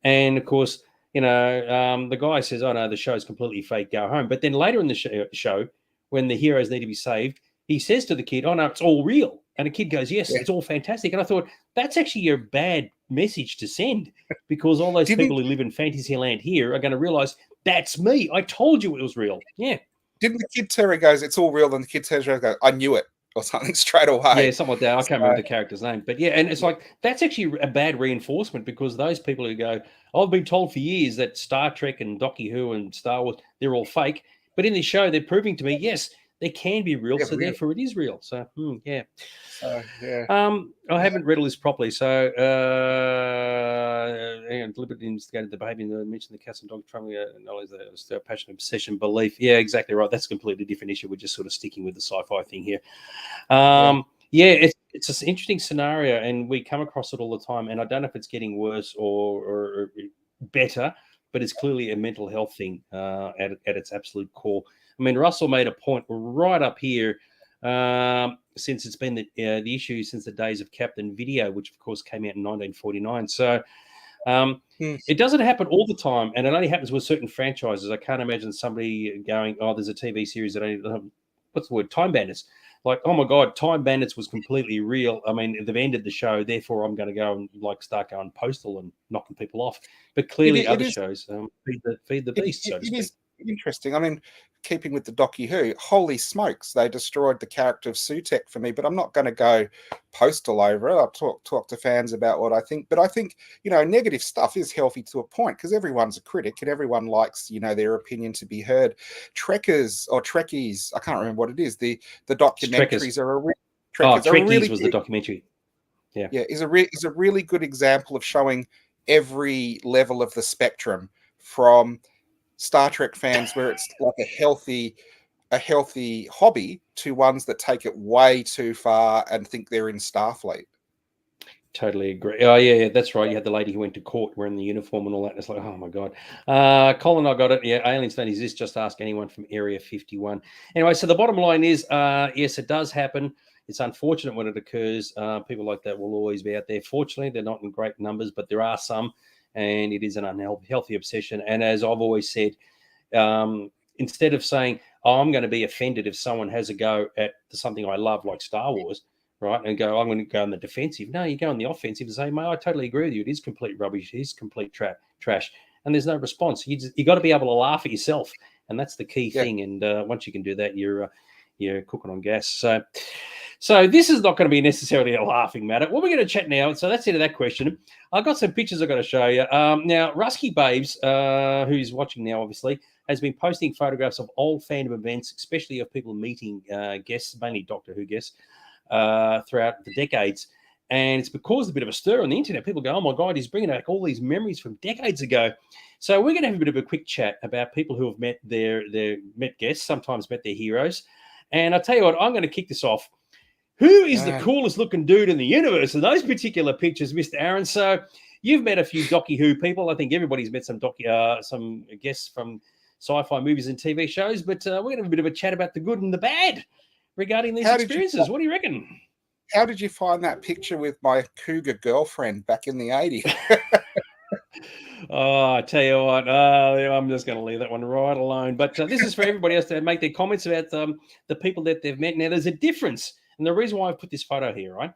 And of course, the guy says, oh no, the show's completely fake, go home. But then later in the show, when the heroes need to be saved, he says to the kid, oh no, it's all real. And the kid goes, yes, it's all fantastic. And I thought, that's actually a bad message to send, because all those people who live in fantasy land here are going to realize, that's me. I told you it was real. Yeah. Didn't the kid Terry goes, it's all real, and the kid turns around and goes, I knew it, or something straight away. Yeah, something like that. I can't remember the character's name. But yeah, and it's like, that's actually a bad reinforcement, because those people who go, I've been told for years that Star Trek and Doctor Who and Star Wars, they're all fake. But in this show, they're proving to me, yes, they can be real, so therefore it is real. So, yeah. I haven't read all this properly. So, deliberately instigated the behavior. I mentioned the cats and dogs troubling knowledge, the passion, obsession, belief. Yeah, exactly right. That's a completely different issue. We're just sort of sticking with the sci-fi thing here. It's an interesting scenario, and we come across it all the time. And I don't know if it's getting worse or better, but it's clearly a mental health thing at its absolute core. I mean, Russell made a point right up here, since it's been the issue since the days of Captain Video, which of course came out in 1949. So it doesn't happen all the time, and it only happens with certain franchises. I can't imagine somebody going, oh, there's a TV series that only, what's the word, Time Bandits. like, oh my God, Time Bandits was completely real. I mean, they've ended the show, therefore I'm going to go and like start going postal and knocking people off. But clearly, it other is shows feed the It, beast, it, so to it speak. is interesting. I mean, keeping with the Docu Who, holy smokes, they destroyed the character of Sutek for me. But I'm not going to go postal over it. I'll talk to fans about what I think. But I think negative stuff is healthy to a point because everyone's a critic and everyone likes their opinion to be heard. Trekkers or Trekkies, I can't remember what it is. The It's Trekkers. documentaries Oh, Trekkers are a Trekkies really was the documentary. Yeah, is a really good example of showing every level of the spectrum from Star Trek fans where it's like a healthy hobby to ones that take it way too far and think they're in Starfleet. totally agree. Oh, yeah, that's right. You had the lady who went to court wearing the uniform and all that. And it's like, oh my God. Colin, I got it. Yeah, aliens don't exist. Just ask anyone from Area 51. Anyway, so the bottom line is, yes, it does happen. It's unfortunate when it occurs. People like that will always be out there. Fortunately, they're not in great numbers, but there are some, and it is an unhealthy obsession. And as I've always said, instead of saying, oh, I'm going to be offended if someone has a go at something I love, like Star Wars, right, and go, I'm going to go on the defensive. No, you go on the offensive and say, mate, I totally agree with you. It is complete rubbish. It is complete trash. And there's no response. You got to be able to laugh at yourself. And that's the key thing. And once you can do that, you're cooking on gas. So this is not going to be necessarily a laughing matter. What we're going to chat now, so that's it of that question. I've got some pictures I've got to show you. Now, Rusky Babes, who's watching now, obviously, has been posting photographs of old fandom events, especially of people meeting guests, mainly Doctor Who guests, throughout the decades. And it's caused a bit of a stir on the internet. People go, oh my God, he's bringing back all these memories from decades ago. So we're going to have a bit of a quick chat about people who have met their met guests, sometimes met their heroes. And I'll tell you what, I'm going to kick this off. Who is the coolest looking dude in the universe? And those particular pictures, Mr. Aaron. So you've met a few Docu Who people. I think everybody's met some guests from sci-fi movies and TV shows. But we're going to have a bit of a chat about the good and the bad regarding these experiences. What do you reckon? How did you find that picture with my cougar girlfriend back in the 80s? Oh, I tell you what, I'm just going to leave that one right alone. But this is for everybody else to make their comments about the people that they've met. Now, there's a difference. And the reason why I've put this photo here, right?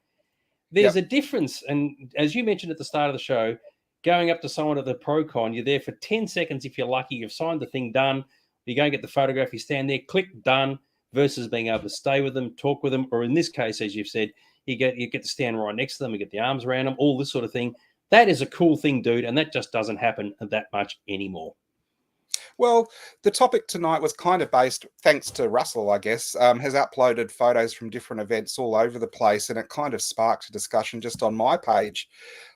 There's a difference. And as you mentioned at the start of the show, going up to someone at the pro-con, you're there for 10 seconds if you're lucky. You've signed the thing, done. You go and get the photograph, you stand there, click, done, versus being able to stay with them, talk with them. Or in this case, as you've said, you get to stand right next to them, you get the arms around them, all this sort of thing. That is a cool thing, dude. And that just doesn't happen that much anymore. Well, the topic tonight was kind of based, thanks to Russell, I guess, has uploaded photos from different events all over the place, and it kind of sparked a discussion just on my page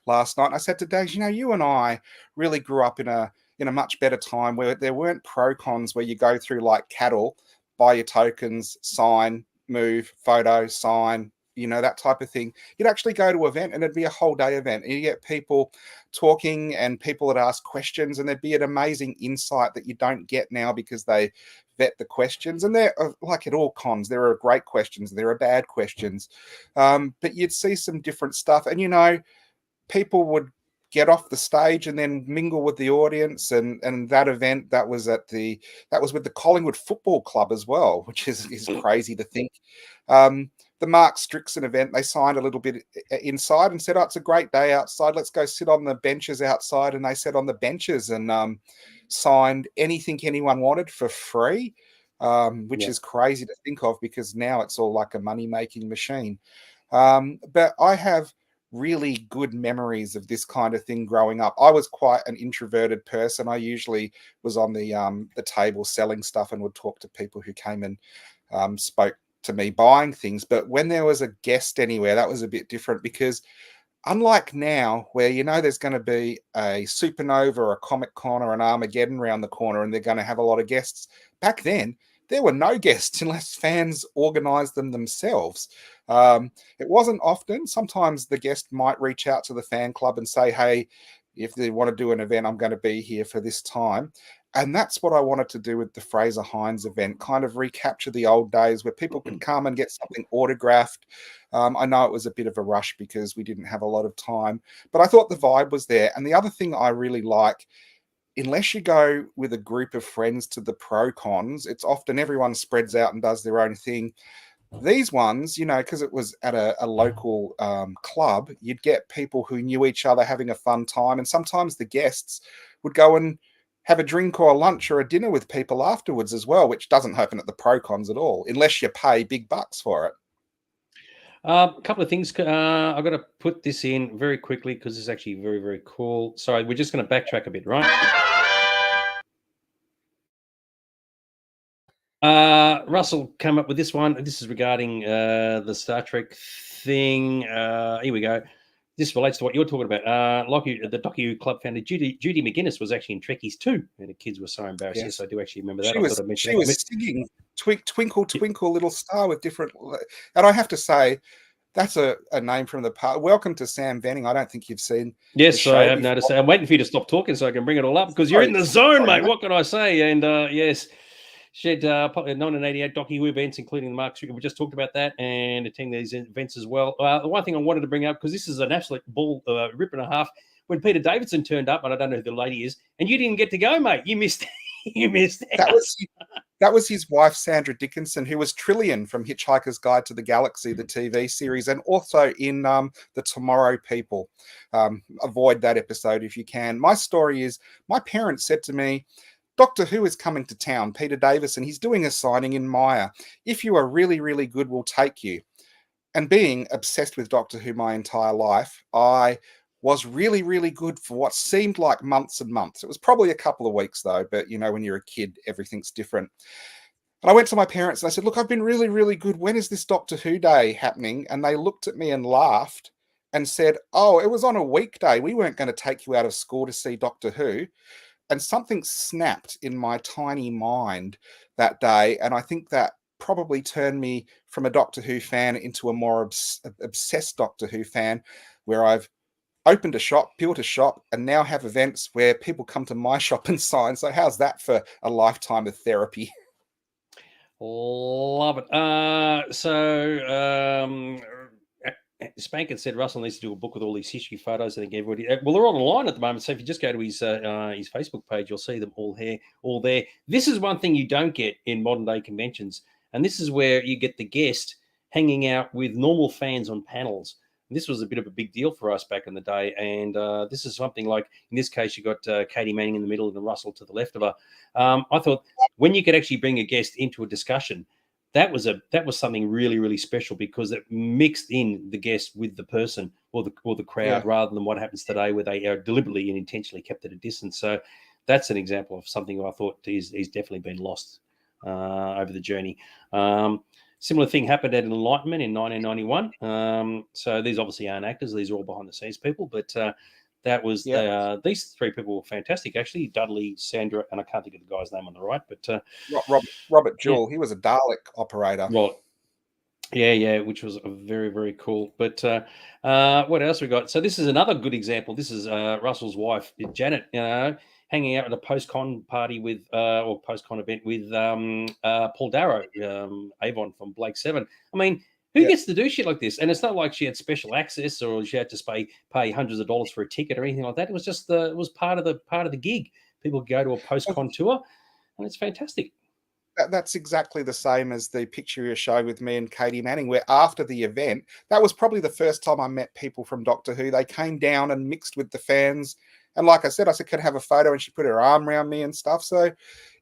last night. And I said to Dags, you and I really grew up in a much better time where there weren't pro-cons where you go through like cattle, buy your tokens, sign, move, photo, sign, that type of thing. You'd actually go to an event and it'd be a whole day event. And you get people talking and people that ask questions, and there'd be an amazing insight that you don't get now because they vet the questions. And they're like at all cons, there are great questions, there are bad questions. But you'd see some different stuff. And, people would get off the stage and then mingle with the audience. And that event, that was with the Collingwood Football Club as well, which is crazy to think. The Mark Strickson event, they signed a little bit inside and said, oh, it's a great day outside. Let's go sit on the benches outside. And they sat on the benches and signed anything anyone wanted for free, which is crazy to think of because now it's all like a money-making machine. But I have really good memories of this kind of thing growing up. I was quite an introverted person. I usually was on the table selling stuff and would talk to people who came and spoke to me buying things. But when there was a guest anywhere, that was a bit different because unlike now where there's going to be a supernova or a Comic Con or an Armageddon around the corner and they're going to have a lot of guests, back then there were no guests unless fans organized them themselves. It wasn't often. Sometimes the guest might reach out to the fan club and say, hey, if they want to do an event, I'm going to be here for this time. And that's what I wanted to do with the Fraser Hines event, kind of recapture the old days where people could come and get something autographed. I know it was a bit of a rush because we didn't have a lot of time, but I thought the vibe was there. And the other thing I really like, unless you go with a group of friends to the pro cons, it's often everyone spreads out and does their own thing. These ones, because it was at a local club, you'd get people who knew each other having a fun time. And sometimes the guests would go and have a drink or a lunch or a dinner with people afterwards as well, which doesn't happen at the pro cons at all, unless you pay big bucks for it. A couple of things. I've got to put this in very quickly because it's actually very, very cool. Sorry, we're just going to backtrack a bit, right? Russell came up with this one. This is regarding the Star Trek thing. Here we go. This relates to what you're talking about. The Doctor Who Club founder Judy McGuinness was actually in Trekkies too, and the kids were so embarrassed. Yes, I do actually remember that. She was singing "Twinkle Twinkle Little Star" with different, and I have to say, that's a name from the past. Welcome to Sam Venning. I don't think you've seen. Yes, I have noticed. I'm waiting for you to stop talking so I can bring it all up because you're in the zone, mate. What can I say? And yes. She had 1988 Doctor Who events, including the Marks. We just talked about that and attending these events as well. The one thing I wanted to bring up, because this is an absolute bull rip and a half, when Peter Davidson turned up, and I don't know who the lady is, and you didn't get to go, mate. You missed. You missed out. That was his wife, Sandra Dickinson, who was Trillian from Hitchhiker's Guide to the Galaxy, the TV series, and also in The Tomorrow People. Avoid that episode if you can. My story is, my parents said to me, Doctor Who is coming to town, Peter Davison. He's doing a signing in Maya. If you are really, really good, we'll take you. And being obsessed with Doctor Who my entire life, I was really, really good for what seemed like months and months. It was probably a couple of weeks, though. But, when you're a kid, everything's different. And I went to my parents and I said, look, I've been really, really good. When is this Doctor Who day happening? And they looked at me and laughed and said, oh, it was on a weekday. We weren't going to take you out of school to see Doctor Who. And something snapped in my tiny mind that day. And I think that probably turned me from a Doctor Who fan into a more obsessed Doctor Who fan, where I've opened a shop, built a shop, and now have events where people come to my shop and sign. So how's that for a lifetime of therapy? Love it. Spankin said Russell needs to do a book with all these history photos. I think everybody. Well, they're online at the moment, so if you just go to his Facebook page, you'll see them all there. This is one thing you don't get in modern day conventions, and this is where you get the guest hanging out with normal fans on panels. And this was a bit of a big deal for us back in the day, and this is something like, in this case, you got Katie Manning in the middle and Russell to the left of her. I thought when you could actually bring a guest into a discussion, that was something really, really special, because it mixed in the guest with the person or the crowd, rather than what happens today, where they are deliberately and intentionally kept at a distance. So that's an example of something I thought is definitely been lost over the journey. Similar thing happened at Enlightenment in 1991. So these obviously aren't actors; these are all behind the scenes people, but. That was these three people were fantastic, actually. Dudley, Sandra, and I can't think of the guy's name on the right, but Robert Jewell. He was a Dalek operator. Right. Yeah, which was very, very cool. But what else we got? So this is another good example. This is Russell's wife, Janet, hanging out at a post-con party with, or post-con event with Paul Darrow, Avon from Blake 7. I mean, who gets to do shit like this? And it's not like she had special access or she had to pay hundreds of dollars for a ticket or anything like that. It was just it was part of the gig. People go to a post-con tour, and it's fantastic. That's exactly the same as the picture you showed with me and Katie Manning, where after the event, that was probably the first time I met people from Doctor Who. They came down and mixed with the fans. And like I said, can I have a photo? And she put her arm around me and stuff. So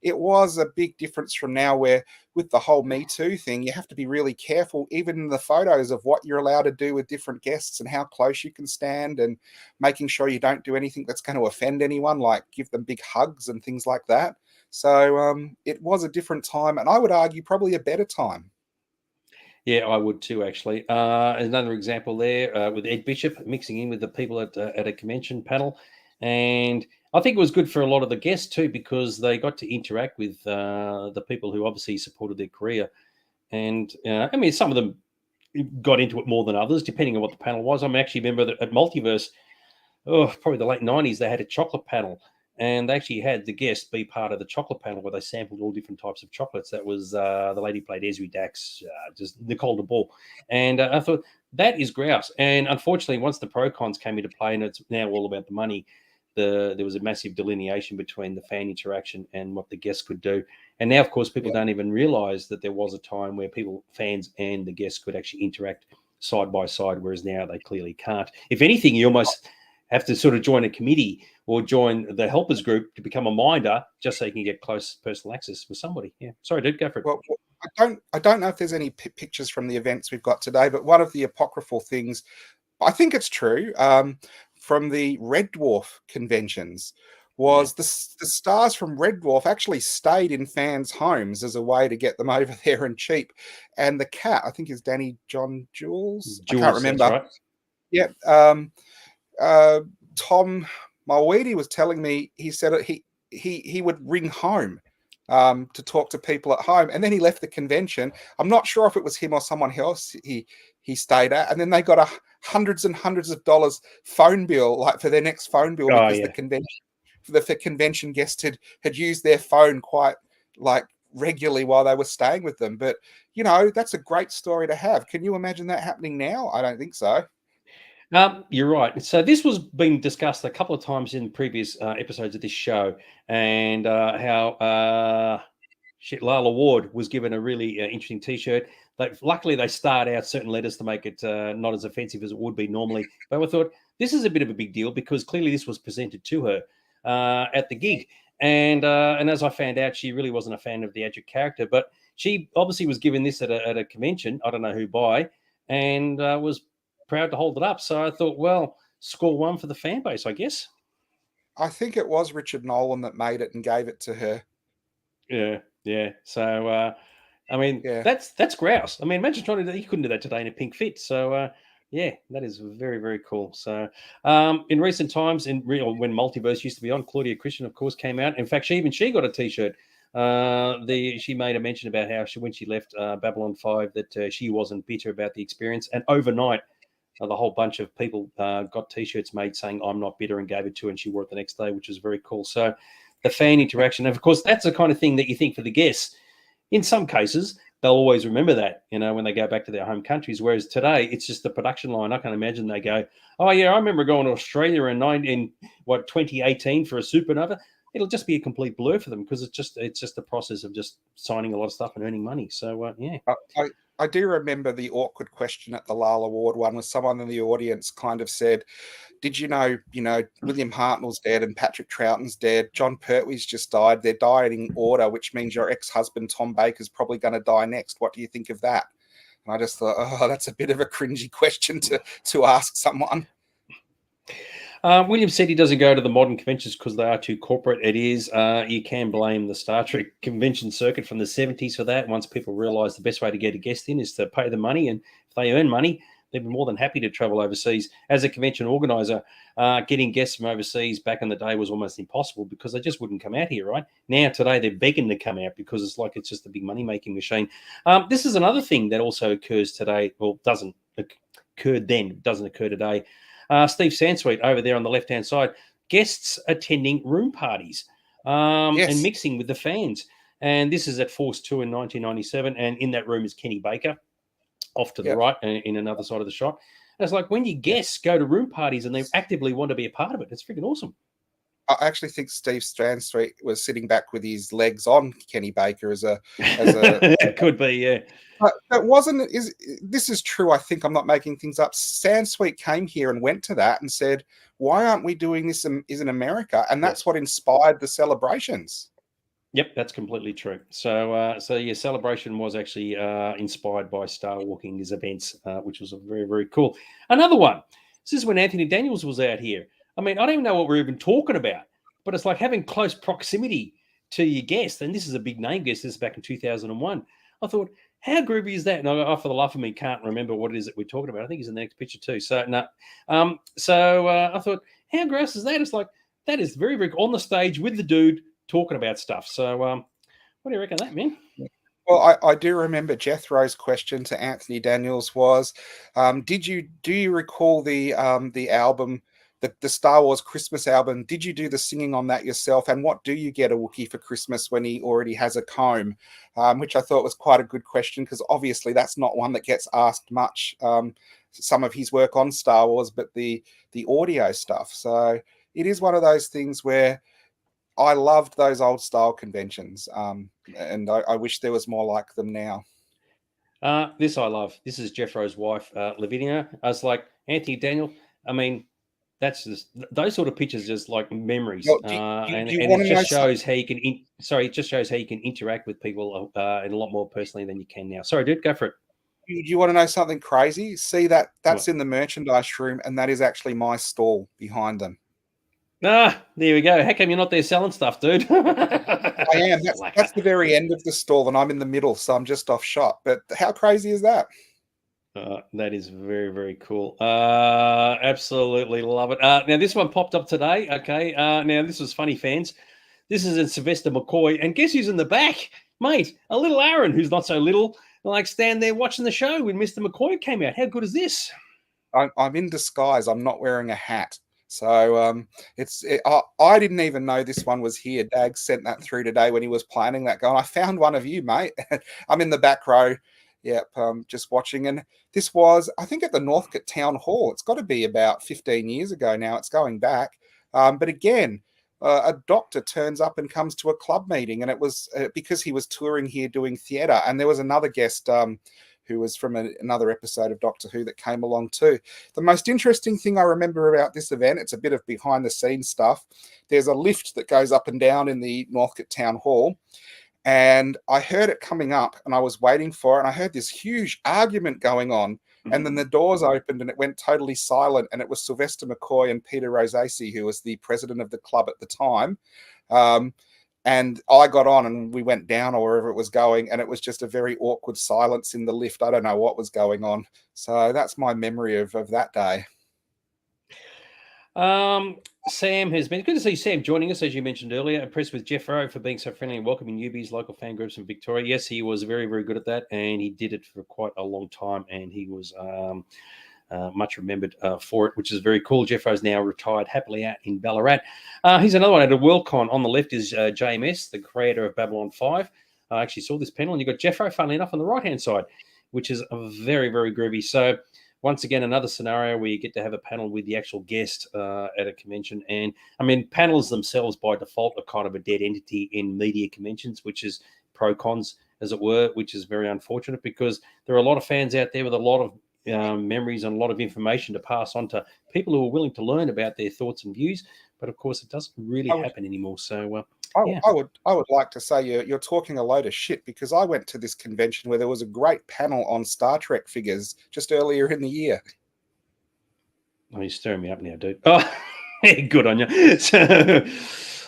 it was a big difference from now, where with the whole Me Too thing, you have to be really careful, even in the photos, of what you're allowed to do with different guests and how close you can stand, and making sure you don't do anything that's going to offend anyone, like give them big hugs and things like that. So it was a different time, and I would argue probably a better time. Yeah, I would too, actually. Another example there with Ed Bishop mixing in with the people at a convention panel. And I think it was good for a lot of the guests too, because they got to interact with the people who obviously supported their career. And I mean, some of them got into it more than others, depending on what the panel was. I actually remember that at Multiverse, probably the late 90s, they had a chocolate panel. And they actually had the guests be part of the chocolate panel, where they sampled all different types of chocolates. That was the lady who played Esri Dax, just Nicole DeBall. And I thought, that is grouse. And unfortunately, once the pro cons came into play and it's now all about the money, there was a massive delineation between the fan interaction and what the guests could do. And now, of course, people don't even realize that there was a time where fans and the guests could actually interact side by side, whereas now they clearly can't. If anything, you almost have to sort of join a committee or join the helpers group to become a minder, just so you can get close personal access with somebody. Yeah, sorry, dude, go for it. Well, I don't know if there's any pictures from the events we've got today, but one of the apocryphal things, I think it's true, from the Red Dwarf conventions was the stars from Red Dwarf actually stayed in fans' homes as a way to get them over there and cheap. And the cat, I think is Danny John Jules. I can't remember. Right. Yeah. Tom Malweedy was telling me, he said he would ring home to talk to people at home, and then he left the convention. I'm not sure if it was him or someone else he stayed at, and then they got hundreds and hundreds of dollars phone bill, like for their next phone bill, because the convention guest had used their phone quite like regularly while they were staying with them. But that's a great story to have. Can you imagine that happening now? I don't think so. You're right. So this was being discussed a couple of times in previous episodes of this show, and how Lala Ward was given a really interesting T-shirt. Luckily, they starred out certain letters to make it not as offensive as it would be normally. But I thought this is a bit of a big deal because clearly this was presented to her at the gig, and as I found out, she really wasn't a fan of the Adric character, but she obviously was given this at a convention. I don't know who by, and was proud to hold it up. So I thought, well, score one for the fan base, I guess. I think it was Richard Nolan that made it and gave it to her. Yeah. So, I mean, that's grouse. I mean, imagine trying to do that. You couldn't do that today in a pink fit. So, that is very, very cool. So, in recent times, when Multiverse used to be on, Claudia Christian, of course, came out. In fact, she got a T-shirt. She made a mention about how when she left Babylon 5 that she wasn't bitter about the experience, and overnight the whole bunch of people got T-shirts made saying "I'm not bitter" and gave it to her, and she wore it the next day, which was very cool. So the fan interaction, and of course, that's the kind of thing that you think for the guests. In some cases, they'll always remember that, when they go back to their home countries. Whereas today, it's just the production line. I can imagine they go, "Oh yeah, I remember going to Australia in 2018 for a supernova." It'll just be a complete blur for them because it's just the process of just signing a lot of stuff and earning money. So I do remember the awkward question at the Lala Award one was someone in the audience kind of said, "Did you know, William Hartnell's dead and Patrick Troughton's dead. John Pertwee's just died. They're dying in order, which means your ex-husband Tom Baker's probably going to die next. What do you think of that?" And I just thought, oh, that's a bit of a cringy question to ask someone. William said he doesn't go to the modern conventions because they are too corporate. It is. You can blame the Star Trek convention circuit from the 70s for that. Once people realize the best way to get a guest in is to pay the money, and if they earn money, they'd be more than happy to travel overseas. As a convention organizer, getting guests from overseas back in the day was almost impossible because they just wouldn't come out here, right? Now, today, they're begging to come out because it's just a big money-making machine. This is another thing that also occurs today, well, doesn't occur then, doesn't occur today. Steve Sansweet over there on the left-hand side, guests attending room parties and mixing with the fans. And this is at Force 2 in 1997. And in that room is Kenny Baker off to the right in another side of the shot. And it's like when your guests go to room parties and they actively want to be a part of it, it's freaking awesome. I actually think Steve Sansweet was sitting back with his legs on Kenny Baker as a it could be, yeah. But this is true, I think I'm not making things up. Sansweet came here and went to that and said, why aren't we doing this in America? And that's what inspired the celebrations. Yep, that's completely true. So Celebration was actually inspired by Star Walking's events, which was very, very cool. Another one. This is when Anthony Daniels was out here. I mean, I don't even know what we're even talking about, but it's like having close proximity to your guest. And this is a big name guest. This is back in 2001. I thought, how groovy is that? And I, for the life of me, can't remember what it is that we're talking about. I think he's in the next picture too. So, no. I thought, how gross is that? It's like, that is very, very on the stage with the dude talking about stuff. So, what do you reckon of that, man? Well, I do remember Jethro's question to Anthony Daniels was, do you recall the album, the Star Wars Christmas album? Did you do the singing on that yourself? And what do you get a Wookiee for Christmas when he already has a comb? Which I thought was quite a good question because obviously that's not one that gets asked much. Some of his work on Star Wars, but the audio stuff. So it is one of those things where I loved those old style conventions, and I wish there was more like them now. This I love. This is Jeffro's wife, Lavinia. I was like, Anthony Daniel. I mean, that's just those sort of pictures, just like memories, Well, and do you and want it to know just shows how you can. Sorry, it just shows how you can interact with people and a lot more personally than you can now. Sorry, dude, go for it. do you want to know something crazy? See that's What? in the merchandise room, and that is actually my stall behind them. Ah, there we go. How come you're not there selling stuff, dude? I am. That's the very end of the stall, and I'm in the middle, so I'm just off shot. But how crazy is that? That is very, very cool. Absolutely love it. Now, this one popped up today. Okay. Now, this was funny, fans. This is in Sylvester McCoy. And guess who's in the back? Mate, a little Aaron, who's not so little, like stand there watching the show when Mr. McCoy came out. How good is this? I'm in disguise. I'm not wearing a hat. So I didn't even know this one was here. Dag sent that through today when he was planning that. Going, I found one of you, mate. I'm in the back row. Yep, just watching. And this was, I think, at the Northcote Town Hall. It's got to be about 15 years ago now. It's going back. But again, a doctor turns up and comes to a club meeting, and it was because he was touring here doing theatre. And there was another guest who was from another episode of Doctor Who that came along too. The most interesting thing I remember about this event, it's a bit of behind the scenes stuff. There's a lift that goes up and down in the Northcote Town Hall. And I heard it coming up, and I was waiting for it, and I heard this huge argument going on, and then the doors opened, and it went totally silent, and it was Sylvester McCoy and Peter Rosacea, who was the president of the club at the time. And I got on, and we went down or wherever it was going, and it was just a very awkward silence in the lift. I don't know what was going on. So that's my memory of that day. Sam has been good to see Sam joining us, as you mentioned earlier. Impressed with Jeff Rowe for being so friendly and welcoming newbies, local fan groups in Victoria. Yes, he was very, very good at that, and he did it for quite a long time, and he was much remembered for it, which is very cool. Jeff Rowe's now retired happily out in Ballarat. He's another one at a Worldcon. On the left is JMS, the creator of Babylon 5. I actually saw this panel, and you've got Jeff Rowe, funnily enough, on the right-hand side, which is very, very groovy. So once again, another scenario where you get to have a panel with the actual guest at a convention. And I mean, panels themselves by default are kind of a dead entity in media conventions, which is pro cons, as it were, which is very unfortunate because there are a lot of fans out there with a lot of memories and a lot of information to pass on to people who are willing to learn about their thoughts and views. But of course, it doesn't really happen anymore. So, yeah. I would like to say you're talking a load of shit because I went to this convention where there was a great panel on Star Trek figures just earlier in the year. Oh, you're stirring me up now, dude. Oh, good on you. So,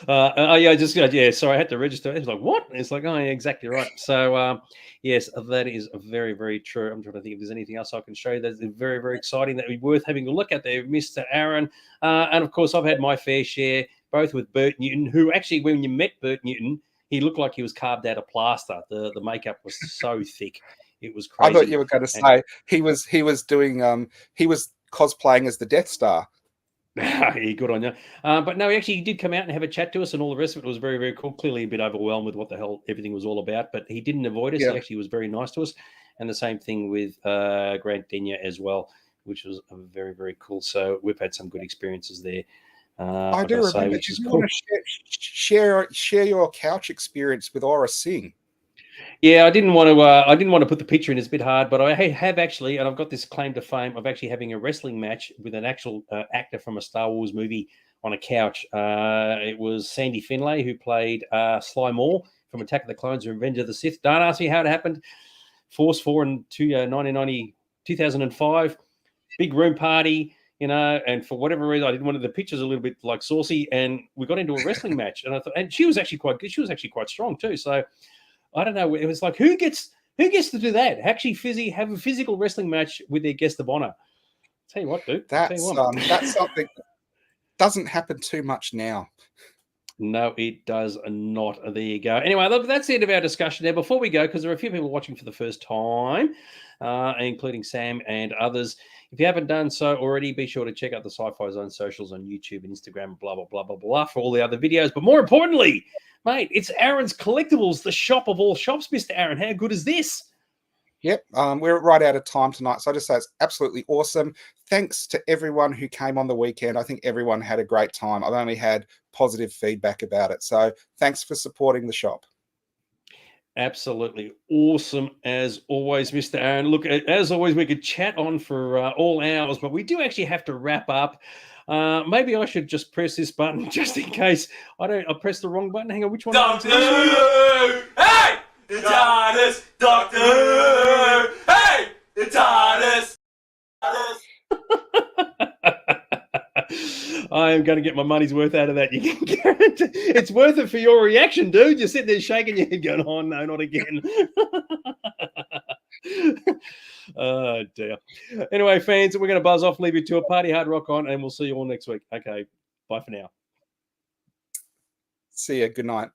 sorry, I had to register. It's like, what? It's like, oh, yeah, exactly right. So, yes, that is very, very true. I'm trying to think if there's anything else I can show you that's very, very exciting that would be worth having a look at there, Mr. Aaron. And of course, I've had my fair share, both with Bert Newton, who actually, when you met Bert Newton, he looked like he was carved out of plaster. The makeup was so thick. It was crazy. I thought you were going to say he was doing he was cosplaying as the Death Star. Yeah, good on you. But no, he did come out and have a chat to us, and all the rest of it was very, very cool. Clearly a bit overwhelmed with what the hell everything was all about, but he didn't avoid us. Yeah. He actually was very nice to us. And the same thing with Grant Denyer as well, which was very, very cool. So we've had some good experiences there. I do remember. Did you want to share your couch experience with Aura Singh? Yeah, I didn't want to put the picture in. It's a bit hard, but I have actually, and I've got this claim to fame of actually having a wrestling match with an actual actor from a Star Wars movie on a couch. It was Sandy Finlay, who played Sly Moore from Attack of the Clones and Revenge of the Sith. Don't ask me how it happened. Force 4 in 2005. Big room party, and for whatever reason, I didn't want the pictures a little bit like saucy, and we got into a wrestling match, and I thought, and she was actually quite good. She was actually quite strong too. So I don't know. It was like, who gets to do that? Actually, have a physical wrestling match with their guest of honor. Tell you what, dude. That's something that doesn't happen too much now. No, it does not. There you go. Anyway, look, that's the end of our discussion there. Before we go, because there are a few people watching for the first time, including Sam and others. If you haven't done so already, be sure to check out the Sci-Fi Zone socials on YouTube and Instagram, blah, blah, blah, blah, blah, for all the other videos. But more importantly, mate, it's Aaron's Collectibles, the shop of all shops, Mr. Aaron. How good is this? Yep, we're right out of time tonight, so I just say it's absolutely awesome. Thanks to everyone who came on the weekend. I think everyone had a great time. I've only had positive feedback about it, so thanks for supporting the shop. Absolutely awesome as always, Mr. Aaron. Look, as always, we could chat on for all hours, but we do actually have to wrap up. Maybe I should just press this button just in case I press the wrong button. Hang on, which one? Doctor Who! Hey! The TARDIS! Doctor Who! Hey! The TARDIS! I am going to get my money's worth out of that. You can guarantee it's worth it for your reaction, dude. You're sitting there shaking your head, going, "Oh no, not again." Oh dear. Anyway, fans, we're going to buzz off, leave you to a party hard rock on, and we'll see you all next week. Okay, bye for now. See you. Good night.